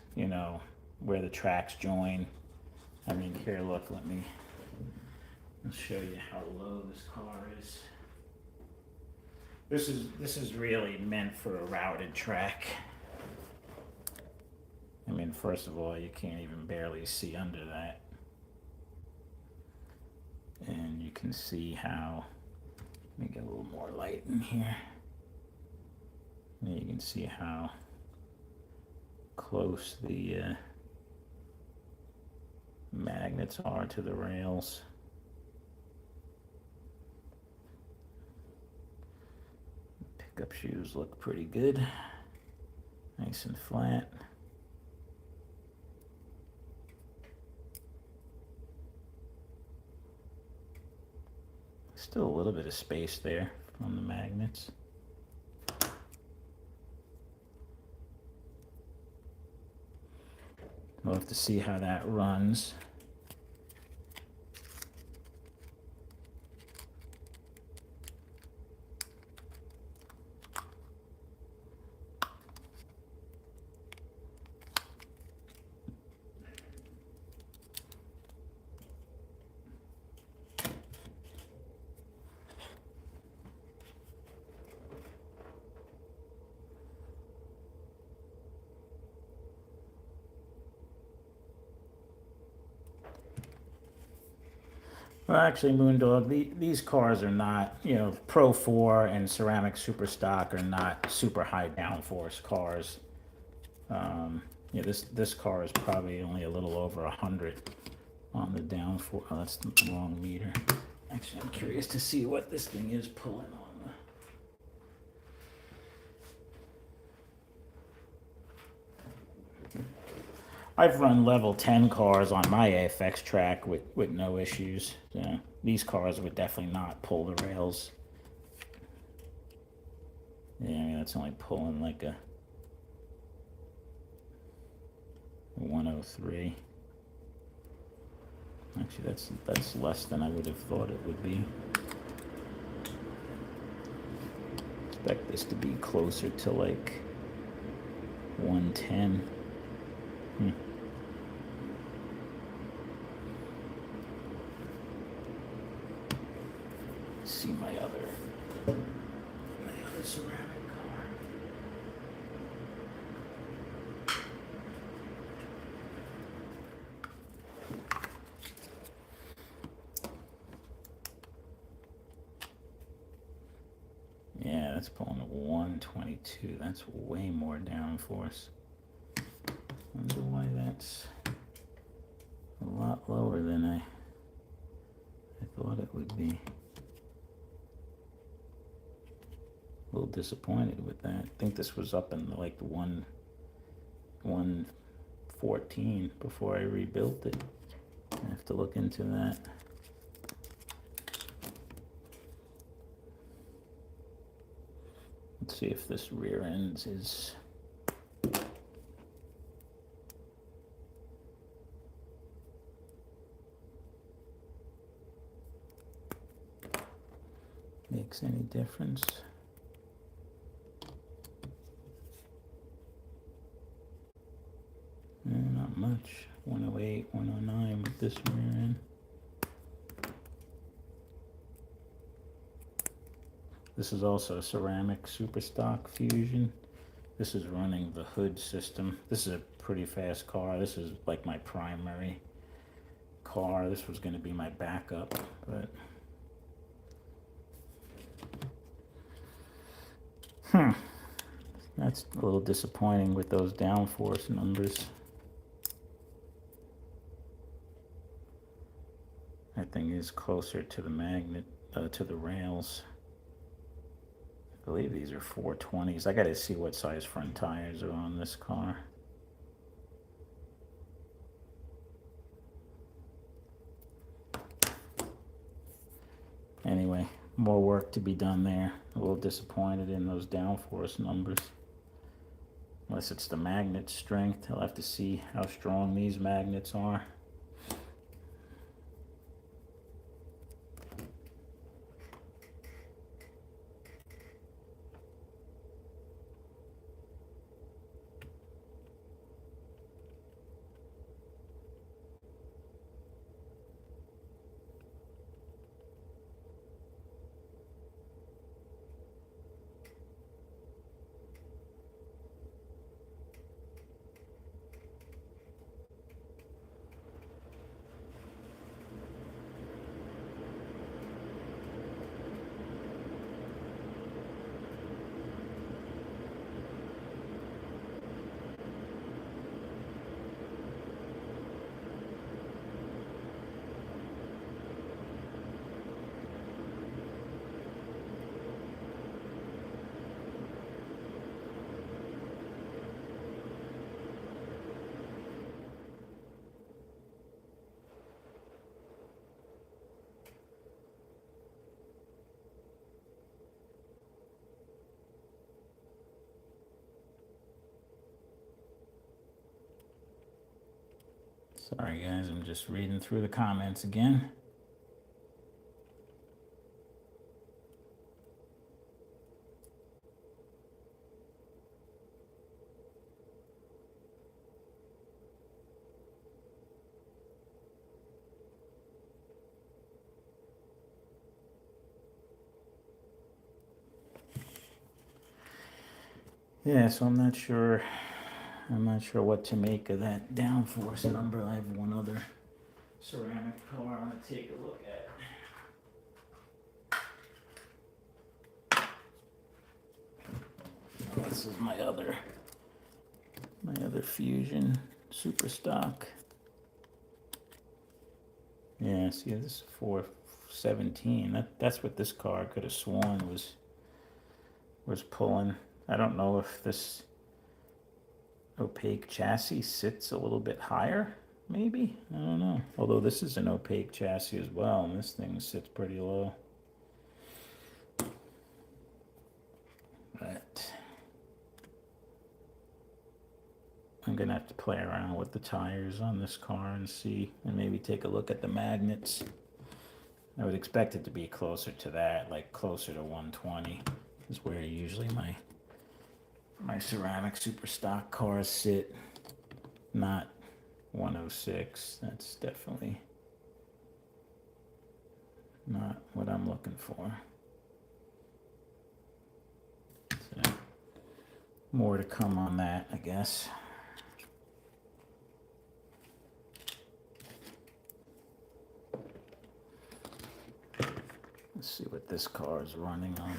where the tracks join. I mean, here, look, I'll show you how low this car is. This is really meant for a routed track. I mean, first of all, you can't even barely see under that. And you can see how, let me get a little more light in here. And you can see how close the magnets are to the rails. Pickup shoes look pretty good. Nice and flat. Still a little bit of space there on the magnets. We'll have to see how that runs. Well, actually, Moondog, these cars are not, Pro 4 and Ceramic Superstock are not super high downforce cars. This car is probably only a little over 100 on the downforce. Oh, that's the wrong meter. Actually, I'm curious to see what this thing is pulling on. I've run level 10 cars on my AFX track with no issues. These cars would definitely not pull the rails. Yeah, I mean, that's only pulling like a 103. Actually, that's less than I would have thought it would be. expect this to be closer to like 110. See my other ceramic car. Yeah, that's pulling a 122. That's way more downforce. Wonder why that's a lot lower than I thought it would be. A little disappointed with that. I think this was up in like 114 before I rebuilt it. I have to look into that. Let's see if this rear end is. Makes any difference. Not much. 108, 109 with this rear end. This is also a ceramic super stock Fusion. This is running the hood system. This is a pretty fast car. This is like my primary car. This was going to be my backup, but that's a little disappointing with those downforce numbers. That thing is closer to the magnet, to the rails. I believe these are 420s. I got to see what size front tires are on this car. Anyway, more work to be done there. A little disappointed in those downforce numbers. Unless it's the magnet strength. I'll have to see how strong these magnets are. Sorry guys, I'm just reading through the comments again. Yeah, so I'm not sure what to make of that downforce number. I have one other ceramic car I want to take a look at. This is my other Fusion super stock. Yeah, see, this is 417. That's what this car could have sworn was pulling. I don't know if this opaque chassis sits a little bit higher, maybe. I don't know. Although this is an opaque chassis as well, and this thing sits pretty low. But I'm gonna have to play around with the tires on this car and see, and maybe take a look at the magnets. I would expect it to be closer to that, like closer to 120. is where usually my ceramic super stock cars sit, not 106. That's definitely not what I'm looking for. So, more to come on that, I guess. Let's see what this car is running on.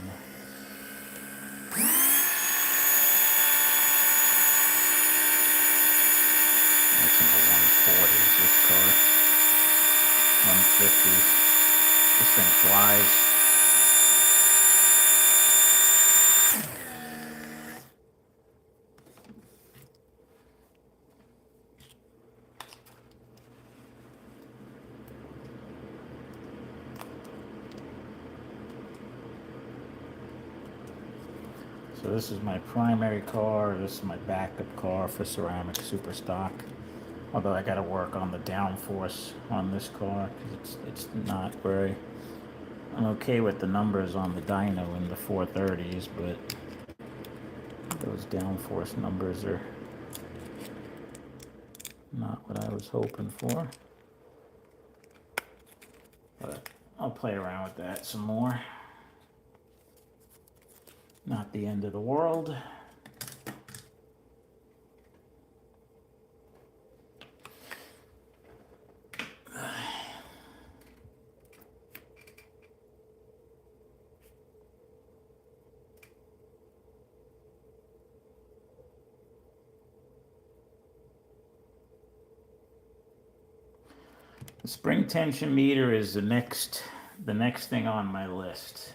That's in the 140s, this car. 150s. This thing flies. So this is my primary car. This is my backup car for ceramic super stock. Although I got to work on the downforce on this car because it's not very. I'm okay with the numbers on the dyno in the 430s, but those downforce numbers are not what I was hoping for. But I'll play around with that some more. Not the end of the world. The spring tension meter is the next thing on my list.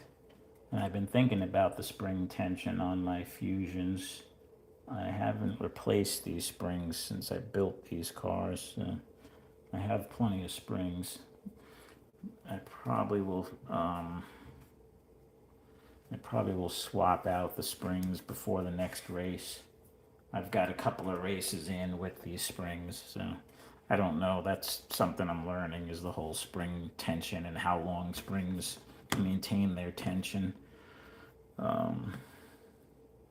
And I've been thinking about the spring tension on my Fusions. I haven't replaced these springs since I built these cars. I have plenty of springs. I probably will swap out the springs before the next race. I've got a couple of races in with these springs, so I don't know. That's something I'm learning, is the whole spring tension and how long springs maintain their tension.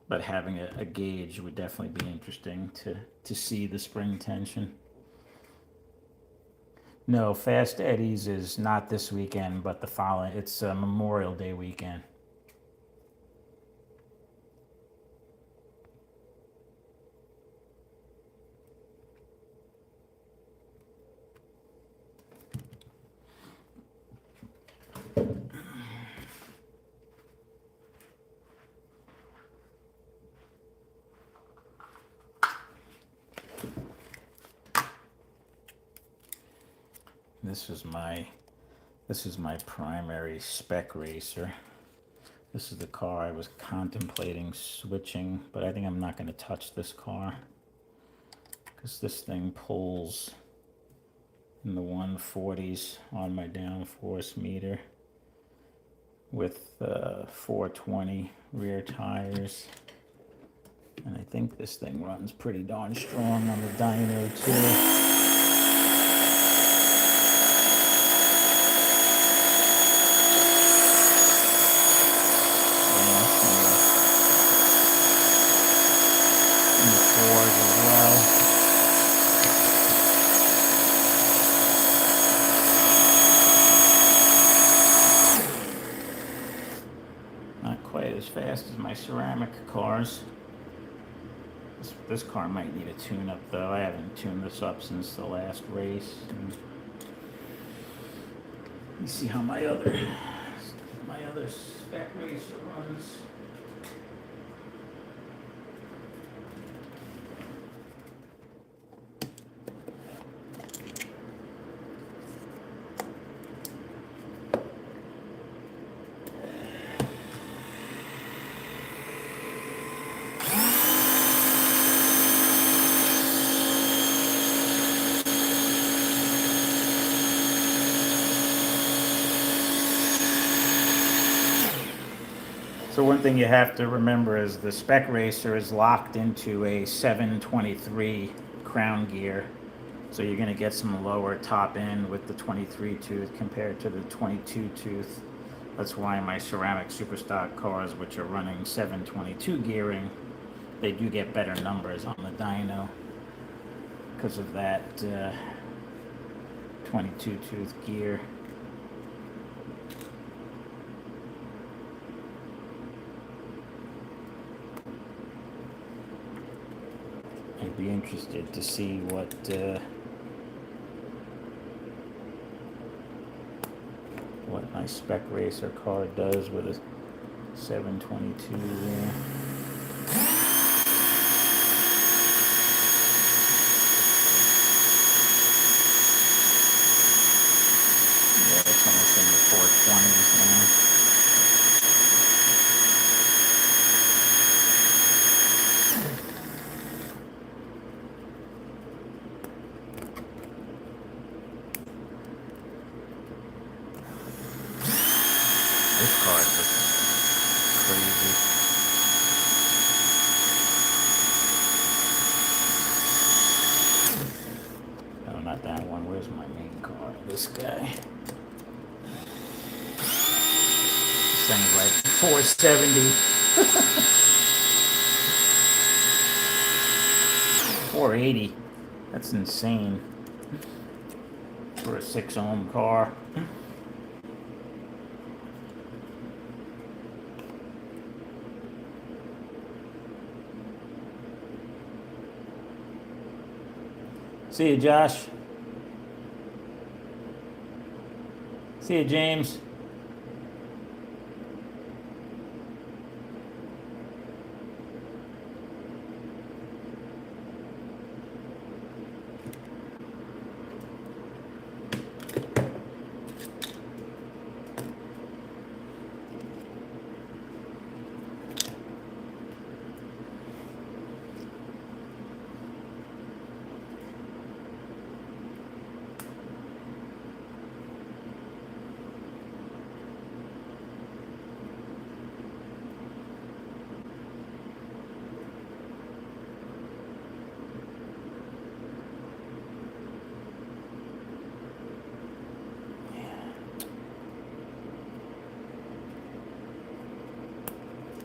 But having a gauge would definitely be interesting to see the spring tension. No, Fast Eddie's is not this weekend, but the following. It's Memorial Day weekend. This is my primary spec racer. This is the car I was contemplating switching, but I think I'm not going to touch this car because this thing pulls in the 140s on my downforce meter with 420 rear tires. And I think this thing runs pretty darn strong on the dyno too. As fast as my ceramic cars. This car might need a tune-up though. I haven't tuned this up since the last race. Let me see how my other spec racer runs. So one thing you have to remember is the spec racer is locked into a 723 crown gear. So you're going to get some lower top end with the 23 tooth compared to the 22 tooth. That's why my ceramic superstock cars, which are running 722 gearing, they do get better numbers on the dyno because of that 22 tooth gear. I'd be interested to see what my spec racer car does with a 722 there. Yeah, it's almost in the 420s now. This car is just crazy. No, not that one. Where's my main car? This guy. This thing's like 470. 480. That's insane for a 6-ohm car. See you, Josh. See you, James.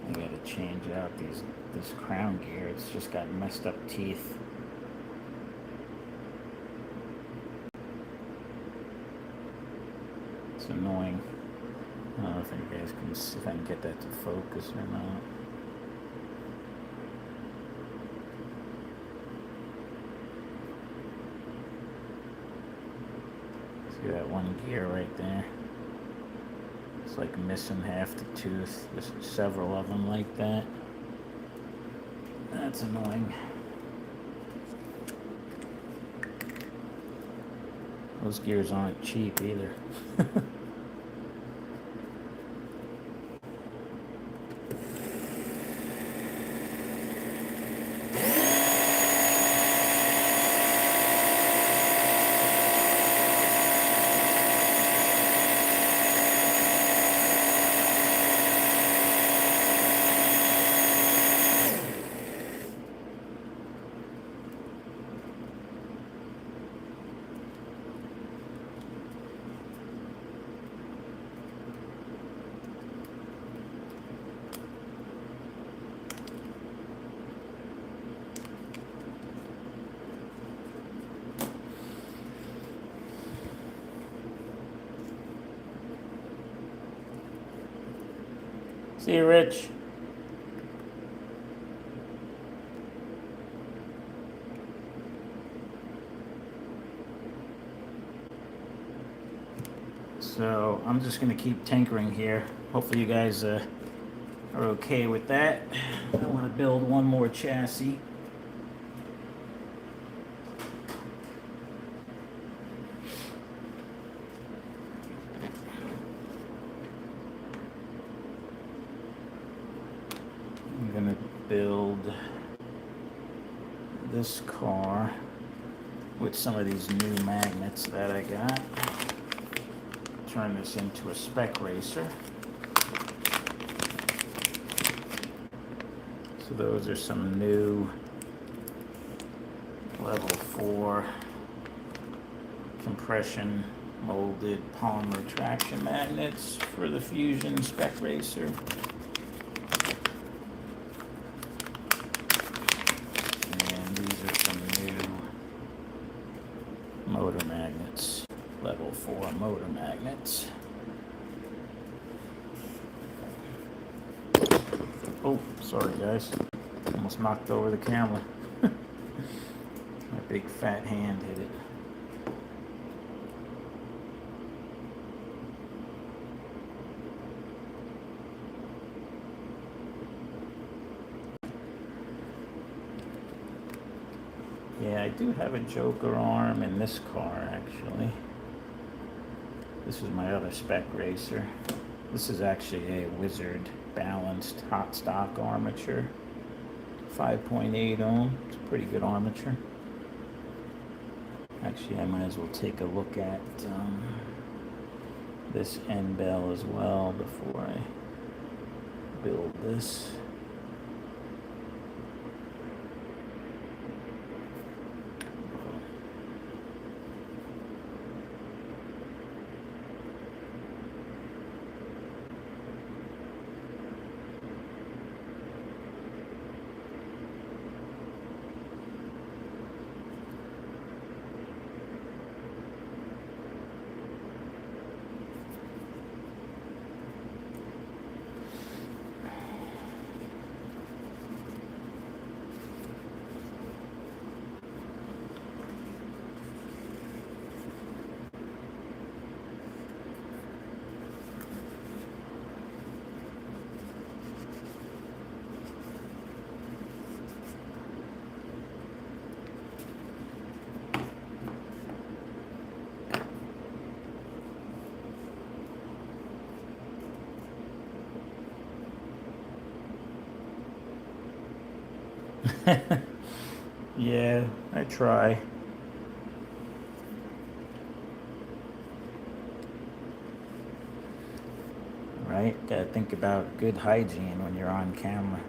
I gotta change out this crown gear. It's just got messed up teeth. It's annoying. I don't know if you guys can see if I can get that to focus or not. See that one gear right there? It's like missing half the tooth. There's several of them like that. That's annoying. Those gears aren't cheap either. See you, Rich. So I'm just going to keep tinkering here. Hopefully you guys are okay with that. I want to build one more chassis. I'm going to build this car with some of these new magnets that I got. Turn this into a spec racer. So those are some new level 4 compression molded polymer traction magnets for the Fusion spec racer. And these are some new motor magnets, level 4 motor magnets. Oh, sorry guys, almost knocked over the camera. My big fat hand hit it. Yeah, I do have a Joker arm in this car, actually. This is my other spec racer. This is actually a Wizard balanced hot stock armature. 5.8 ohm. It's a pretty good armature. Actually, I might as well take a look at this end bell as well before I build this. Yeah, I try. Right? Gotta think about good hygiene when you're on camera.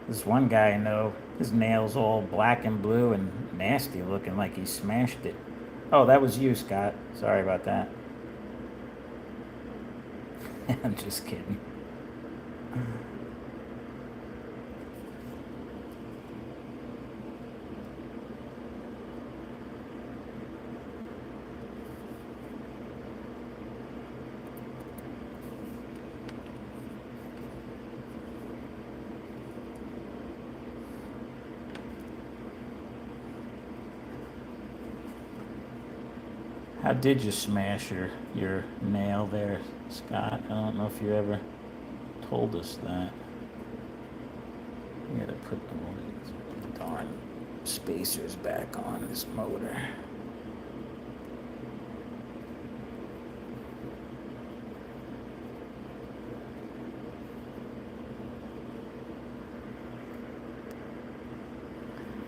This one guy I know, his nails all black and blue and nasty looking like he smashed it. Oh, that was you, Scott. Sorry about that. I'm just kidding. How did you smash your nail there, Scott? I don't know if you ever told us that. We gotta put all these darn spacers back on this motor.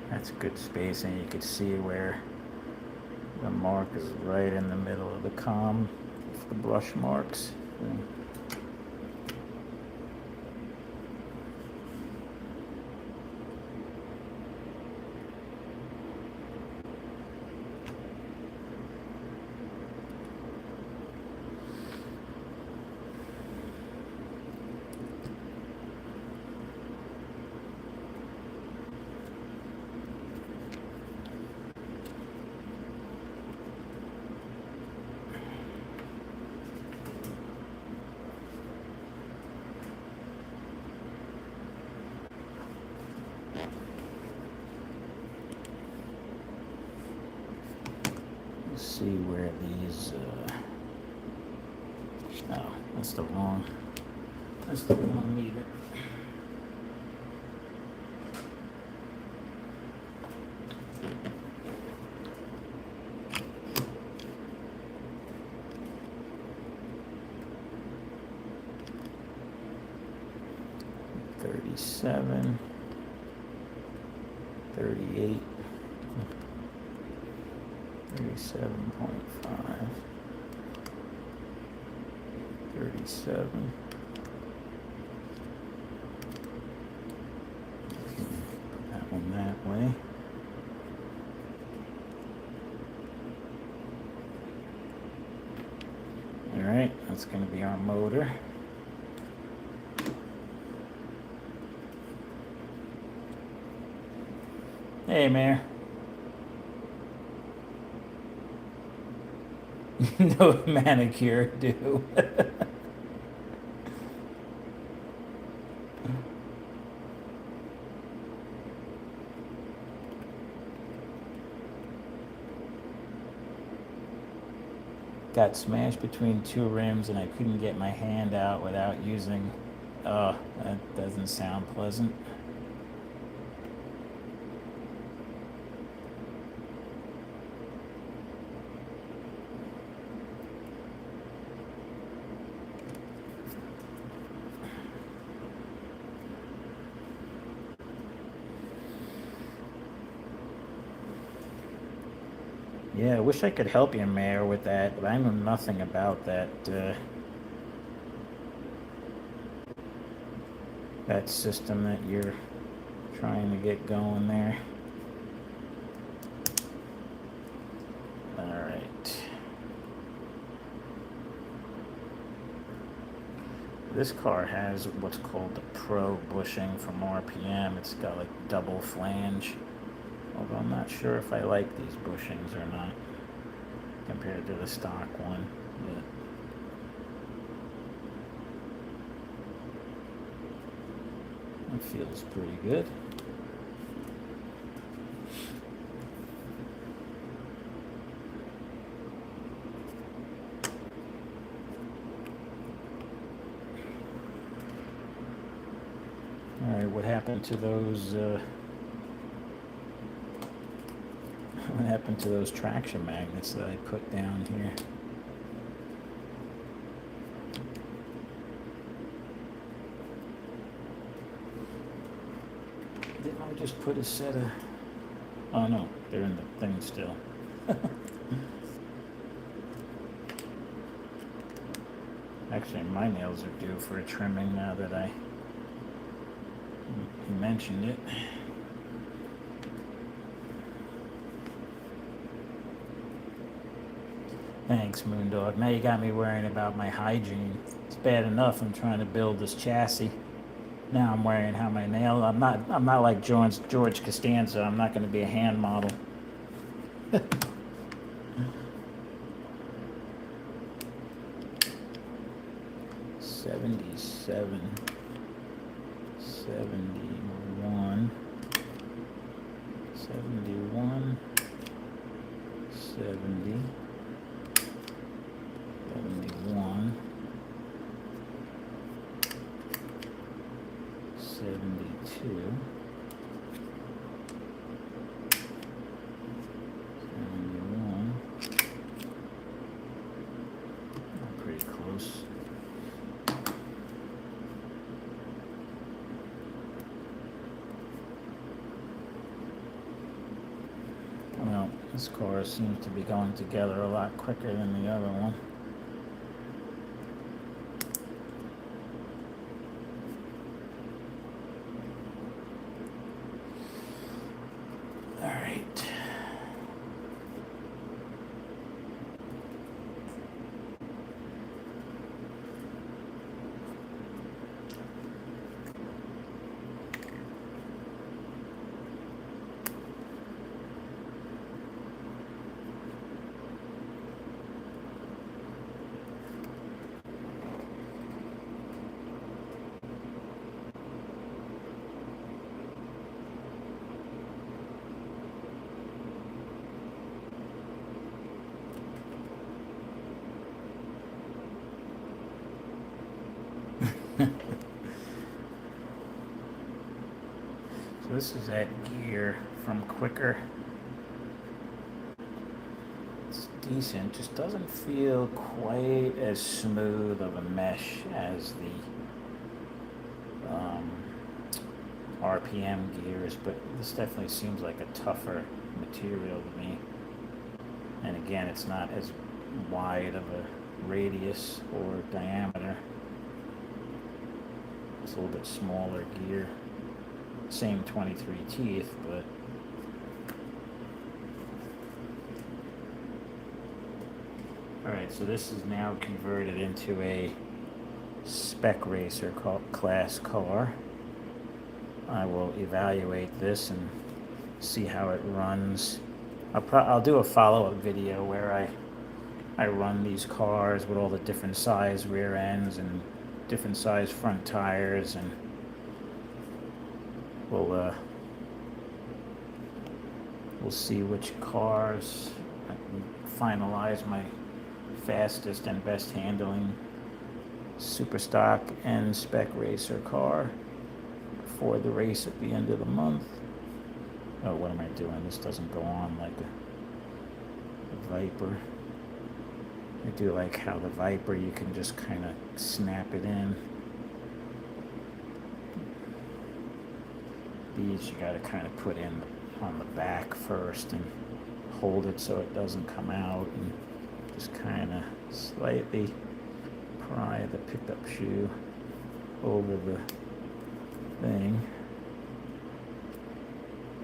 That's good spacing. You could see where the mark is right in the middle of the com, the brush marks. See where these no, that's the wrong meter. $37, $38, 37.5, 37. Put that one that way. Alright, that's going to be our motor. Hey, Mayor. No manicure, do. Got smashed between two rims and I couldn't get my hand out without using... Oh, that doesn't sound pleasant. Yeah, I wish I could help you, Mayor, with that, but I know nothing about that, that system that you're trying to get going there. Alright. This car has what's called the Pro bushing from RPM. It's got like double flange. Although I'm not sure if I like these bushings or not compared to the stock one. But it feels pretty good. Alright, what happened to those what happened to those traction magnets that I put down here? Didn't I just put a set of... Oh no, they're in the thing still. Actually, my nails are due for a trimming now that you mentioned it. Thanks, Moondog. Now you got me worrying about my hygiene. It's bad enough I'm trying to build this chassis. Now I'm worrying how my nail... I'm not like George Costanza. I'm not going to be a hand model. 77, 71, 71, 70, 71, 72, 71. Pretty close. Well, this car seems to be going together a lot quicker than the other one. All right. So this is that gear from Quicker. It's decent, just doesn't feel quite as smooth of a mesh as the RPM gears, but this definitely seems like a tougher material to me. And again, it's not as wide of a radius or diameter. It's a little bit smaller gear. Same 23 teeth, but Alright, so this is now converted into a spec racer class car. I will evaluate this and see how it runs. I'll do a follow-up video where I run these cars with all the different size rear ends and different size front tires, and we'll see which cars I can finalize my fastest and best handling super stock and spec racer car for the race at the end of the month. Oh, what am I doing? This doesn't go on like a Viper. I do like how the Viper, you can just kind of snap it in. These you got to kind of put in on the back first and hold it so it doesn't come out, and just kind of slightly pry the pickup shoe over the thing.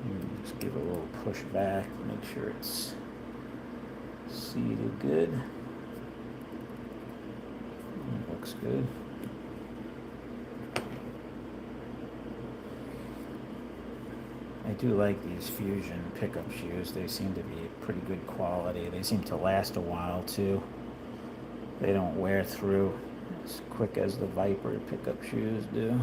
And just give it a little push back, make sure it's seated good. It looks good. I do like these Fusion pickup shoes. They seem to be pretty good quality. They seem to last a while too. They don't wear through as quick as the Viper pickup shoes do.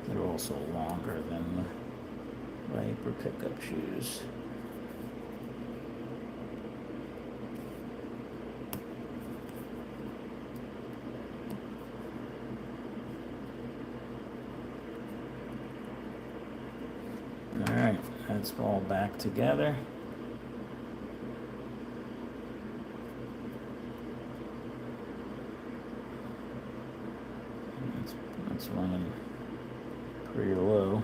They're also longer than the Viper pickup shoes. Alright, that's all back together. It's running pretty low.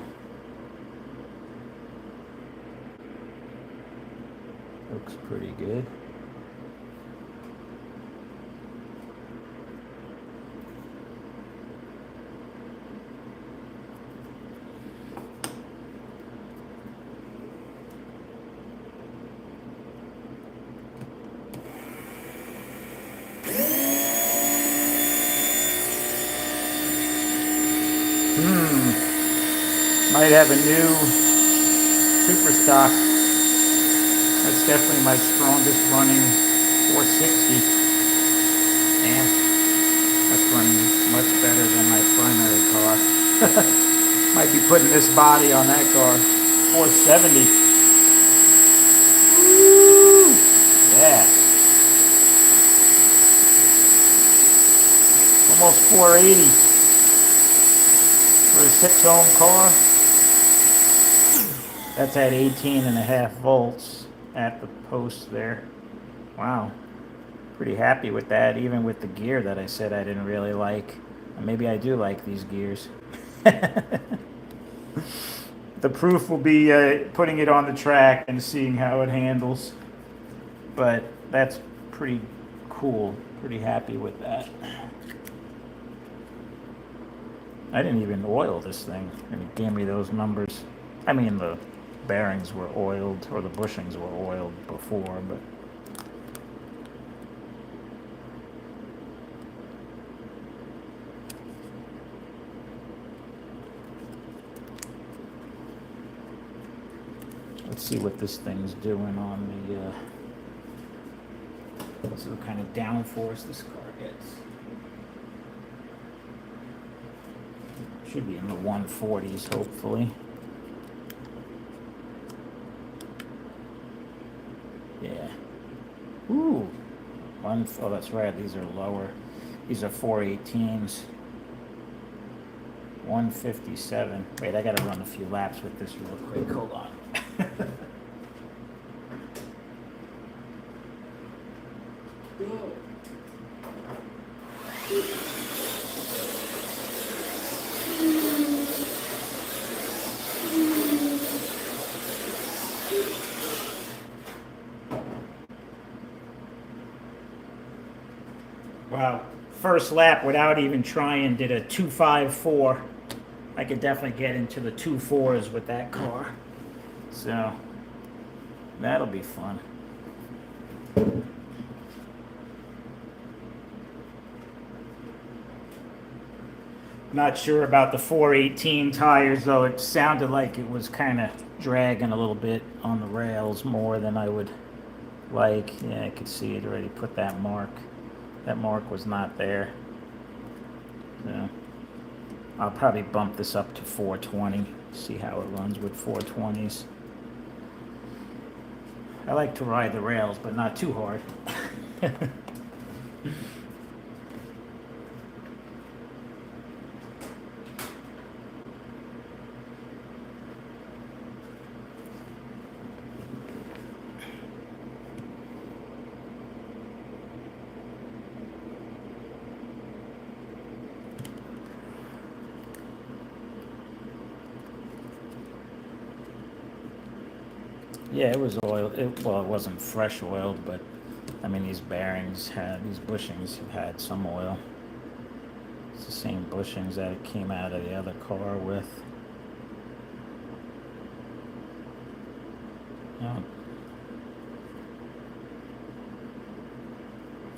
Looks pretty good. Might have a new super stock. That's definitely my strongest running 460. Damn, that's running much better than my primary car. Might be putting this body on that car. 470. Woo! Yeah. Almost 480 for a 6-ohm car. That's at 18.5 volts at the post there. Wow. Pretty happy with that, even with the gear that I said I didn't really like. Maybe I do like these gears. The proof will be putting it on the track and seeing how it handles. But that's pretty cool. Pretty happy with that. I didn't even oil this thing, and it gave me those numbers. I mean, the bearings were oiled, or the bushings were oiled before, but let's see what this thing's doing on the let's see what kind of downforce this car gets. Should be in the 140s, hopefully. Yeah. Ooh. Oh, that's right. These are lower. These are 418s. 157. Wait, I gotta run a few laps with this real quick. Hold on. Wow. First lap without even trying did a 254. I I could definitely get into the 2.4s with that car. So that'll be fun. Not sure about the 418 tires though. It sounded like it was kind of dragging a little bit on the rails more than I would like. Yeah, I could see it already put that mark. That mark was not there. So I'll probably bump this up to 420. See how it runs with 420s. I like to ride the rails, but not too hard. Yeah, it was oiled. Well, it wasn't fresh oiled, but I mean, these bearings had, these bushings have had some oil. It's the same bushings that it came out of the other car with. Oh.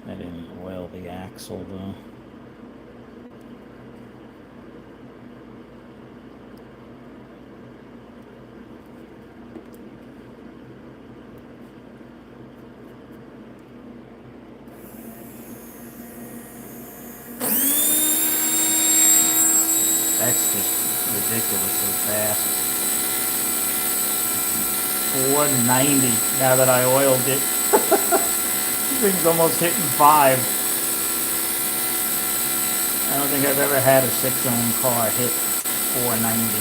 I didn't oil the axle though. That's just ridiculously fast. 490 now that I oiled it. This thing's almost hitting 5. I don't think I've ever had a 6-ohm car hit 490.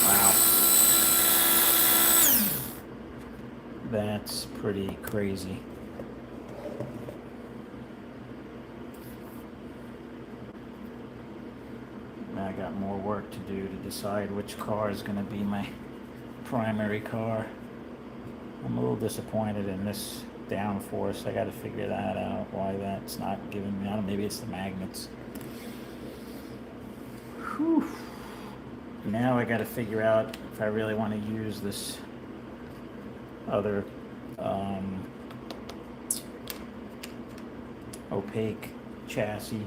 Wow. That's pretty crazy. I got more work to do to decide which car is going to be my primary car. I'm a little disappointed in this downforce. I got to figure that out, why that's not giving me, I don't know, maybe it's the magnets. Whew. Now I got to figure out if I really want to use this other opaque chassis.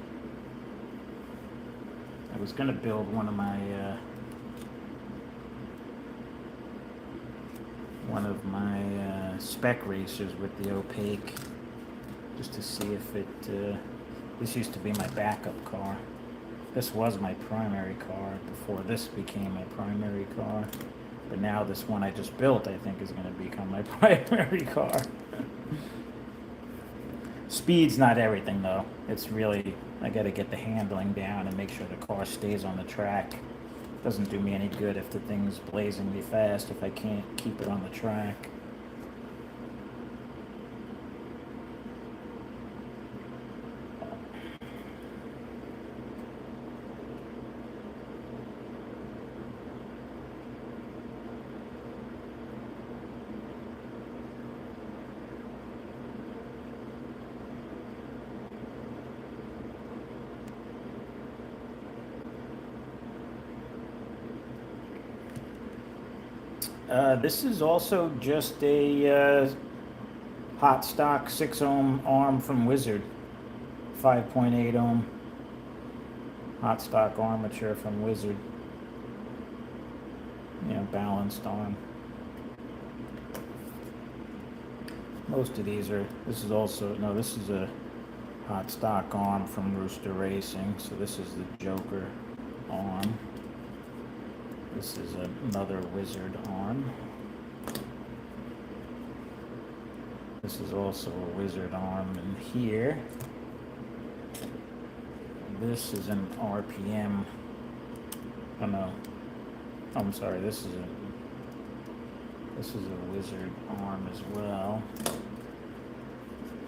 I was going to build one of my spec racers with the opaque, just to see if it, this used to be my backup car. This was my primary car before this became my primary car. But now this one I just built, I think, is going to become my primary car. Speed's not everything, though. It's really, I got to get the handling down and make sure the car stays on the track. Doesn't do me any good if the thing's blazingly fast if I can't keep it on the track. This is also just a hot stock 6-ohm arm from Wizard. 5.8 ohm hot stock armature from Wizard. You know, balanced arm. Most of these are, this is also, no, this is a hot stock arm from Rooster Racing. So this is the Joker arm. This is another Wizard arm. This is also a Wizard arm in here. This is an RPM. Oh no. I'm sorry, this is a Wizard arm as well.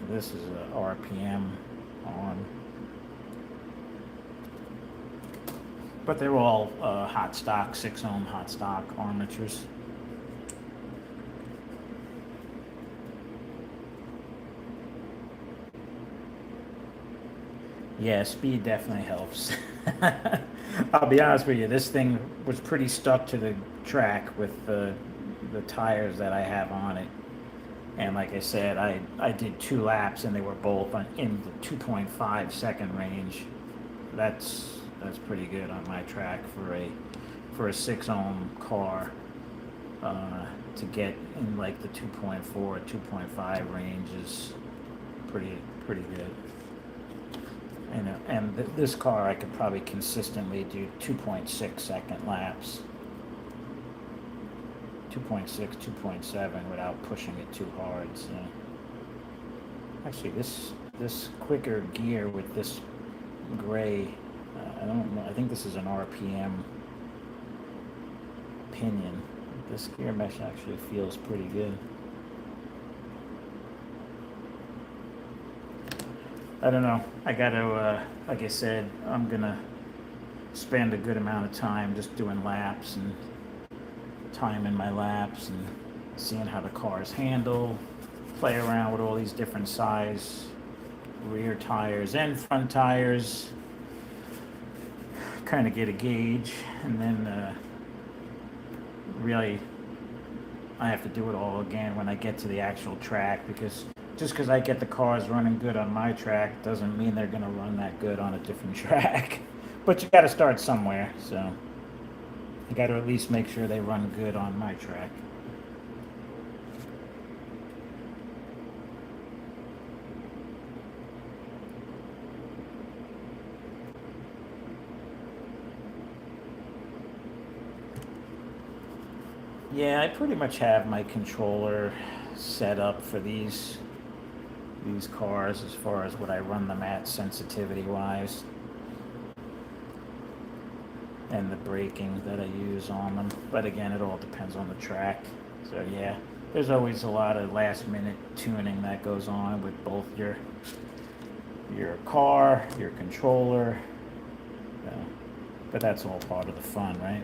This is a RPM arm. But they're all hot stock, 6-ohm hot stock armatures. Yeah, speed definitely helps. I'll be honest with you, this thing was pretty stuck to the track with the tires that I have on it. And like I said, I did 2 laps and they were both in the 2.5 second range. That's pretty good on my track for a 6 ohm car, to get in like the 2.4, 2.5 range is pretty good. And this car I could probably consistently do 2.6 second laps, 2.6, 2.7 without pushing it too hard. So actually, this quicker gear with this gray, I don't know. I think this is an RPM pinion. This gear mesh actually feels pretty good. I don't know. I gotta, like I said, I'm gonna spend a good amount of time just doing laps and timing my laps and seeing how the cars handle, play around with all these different size rear tires and front tires, kind of get a gauge, and then really I have to do it all again when I get to the actual track, because just because I get the cars running good on my track doesn't mean they're going to run that good on a different track. But you got to start somewhere, so you got to at least make sure they run good on my track. Yeah, I pretty much have my controller set up for these cars as far as what I run them at sensitivity wise, and the braking that I use on them. But again, it all depends on the track. So yeah, there's always a lot of last minute tuning that goes on with both your car, your controller. But that's all part of the fun, right?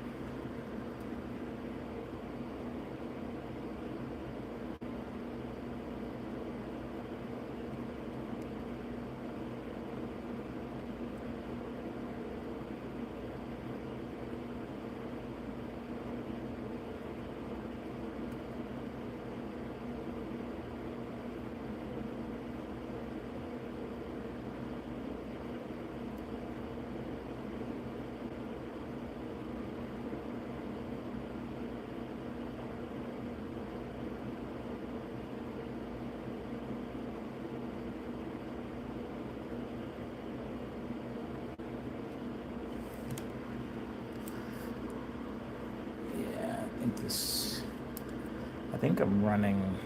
I think I'm running.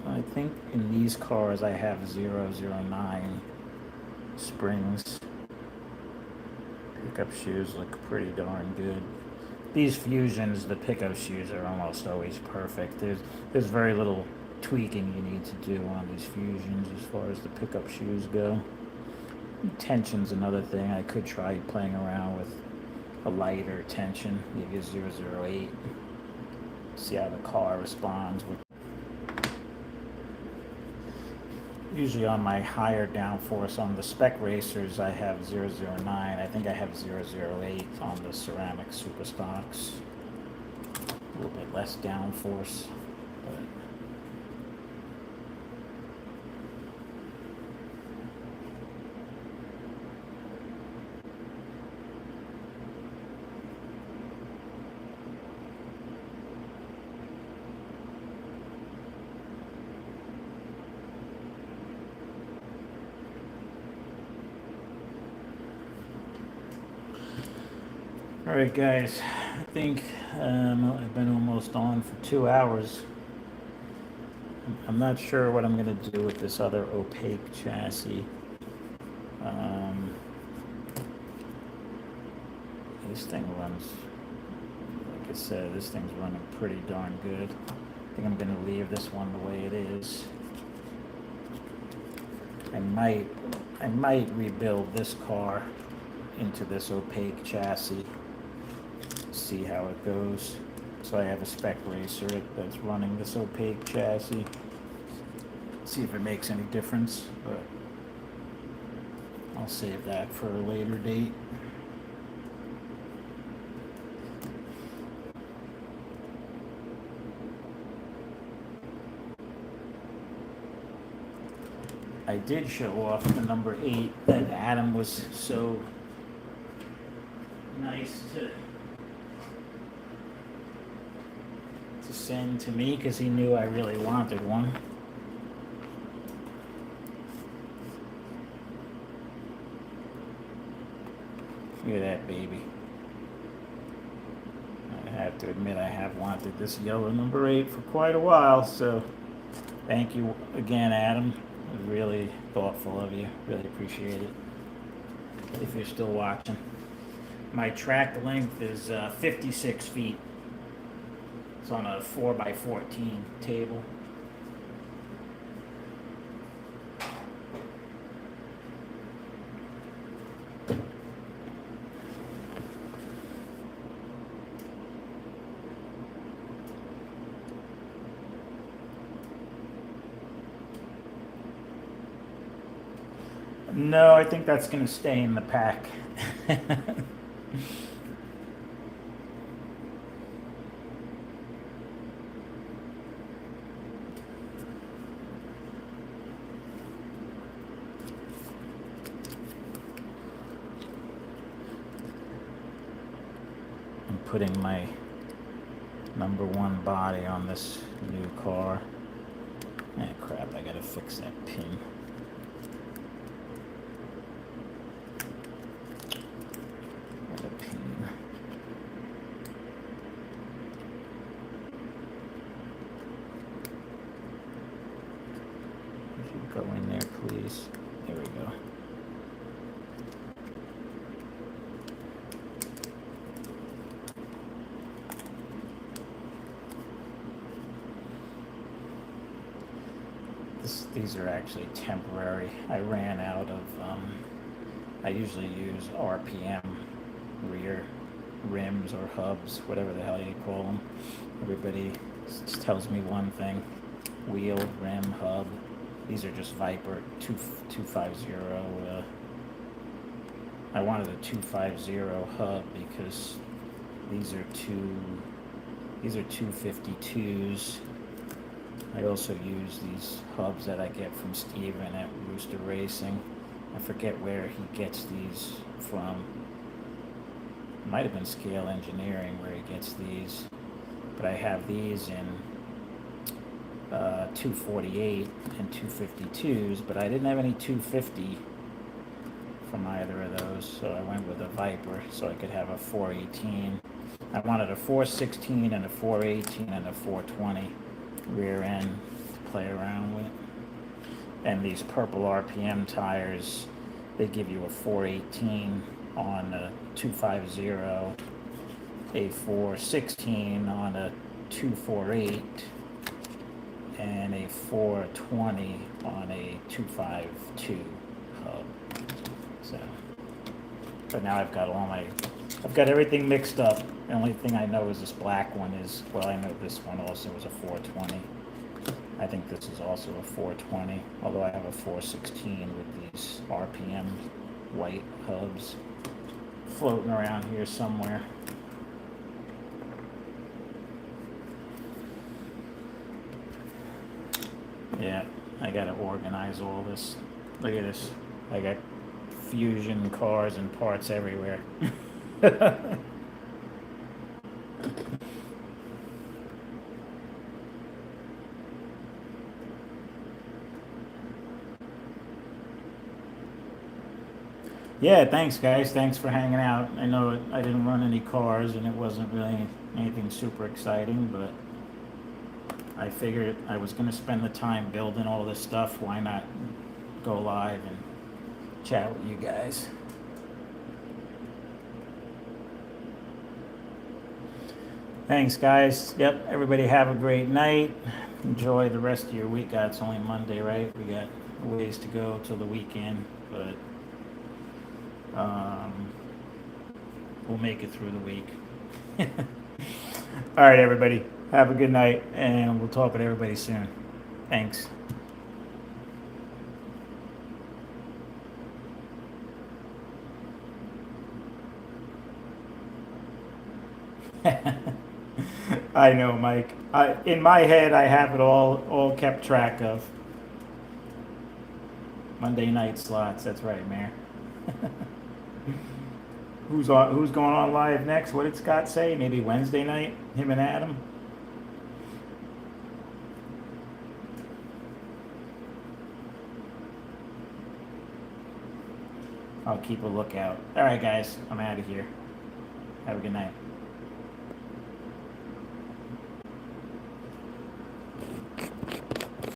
I think in these cars I have 009 springs. Pickup shoes look pretty darn good. These Fusions, the pickup shoes are almost always perfect. There's very little tweaking you need to do on these Fusions as far as the pickup shoes go. Tension's another thing. I could try playing around with a lighter tension, maybe a 008. See how the car responds. Usually on my higher downforce on the spec racers, I have 009. I think I have 008 on the ceramic super stocks. A little bit less downforce, but all right, guys. I think I've been almost on for 2 hours. I'm not sure what I'm going to do with this other opaque chassis. This thing runs, like I said, this thing's running pretty darn good. I think I'm going to leave this one the way it is. I might rebuild this car into this opaque chassis. See how it goes. So I have a spec racer that's running this opaque chassis. See if it makes any difference. But I'll save that for a later date. I did show off the number 8 that Adam was so nice to send to me because he knew I really wanted one. Look at that baby. I have to admit I have wanted this yellow number 8 for quite a while, so thank you again, Adam. It was really thoughtful of you. Really appreciate it. If you're still watching. My track length is 56 feet. It's on a 4x14 table. No, I think that's going to stay in the pack. I'm putting my number 1 body on this new car. Ah, crap, I gotta fix that pin. Go in there, please. There we go. These are actually temporary. I ran out of, I usually use RPM, rear rims or hubs, whatever the hell you call them. Everybody tells me one thing, wheel, rim, hub. These are just Viper 250. I wanted a 250 hub because these are 252s. I also use these hubs that I get from Steven at Rooster Racing. I forget where he gets these from. It might have been Scale Engineering where he gets these. But I have these in 248 and 252s, but I didn't have any 250 from either of those, so I went with a Viper so I could have a 418. I wanted a 416 and a 418 and a 420 rear end to play around with. And these purple RPM tires, they give you a 418 on a 250, a 416 on a 248, and a 420 on a 252 hub. So, but now I've got everything mixed up. The only thing I know is this black one is, well, I know this one also is a 420. I think this is also a 420, although I have a 416 with these RPM white hubs floating around here somewhere. Yeah, I gotta organize all this. Look at this. I got Fusion cars and parts everywhere. Yeah, thanks guys. Thanks for hanging out. I know I didn't run any cars and it wasn't really anything super exciting, but I figured I was going to spend the time building all this stuff. Why not go live and chat with you guys? Thanks, guys. Yep, everybody have a great night. Enjoy the rest of your week. It's only Monday, right? We got ways to go till the weekend, but we'll make it through the week. All right, everybody. Have a good night, and we'll talk with everybody soon. Thanks. I know, Mike. In my head, I have it all kept track of. Monday night slots. That's right, Mayor. Who's going on live next? What did Scott say? Maybe Wednesday night. Him and Adam. I'll keep a lookout. All right, guys. I'm out of here. Have a good night.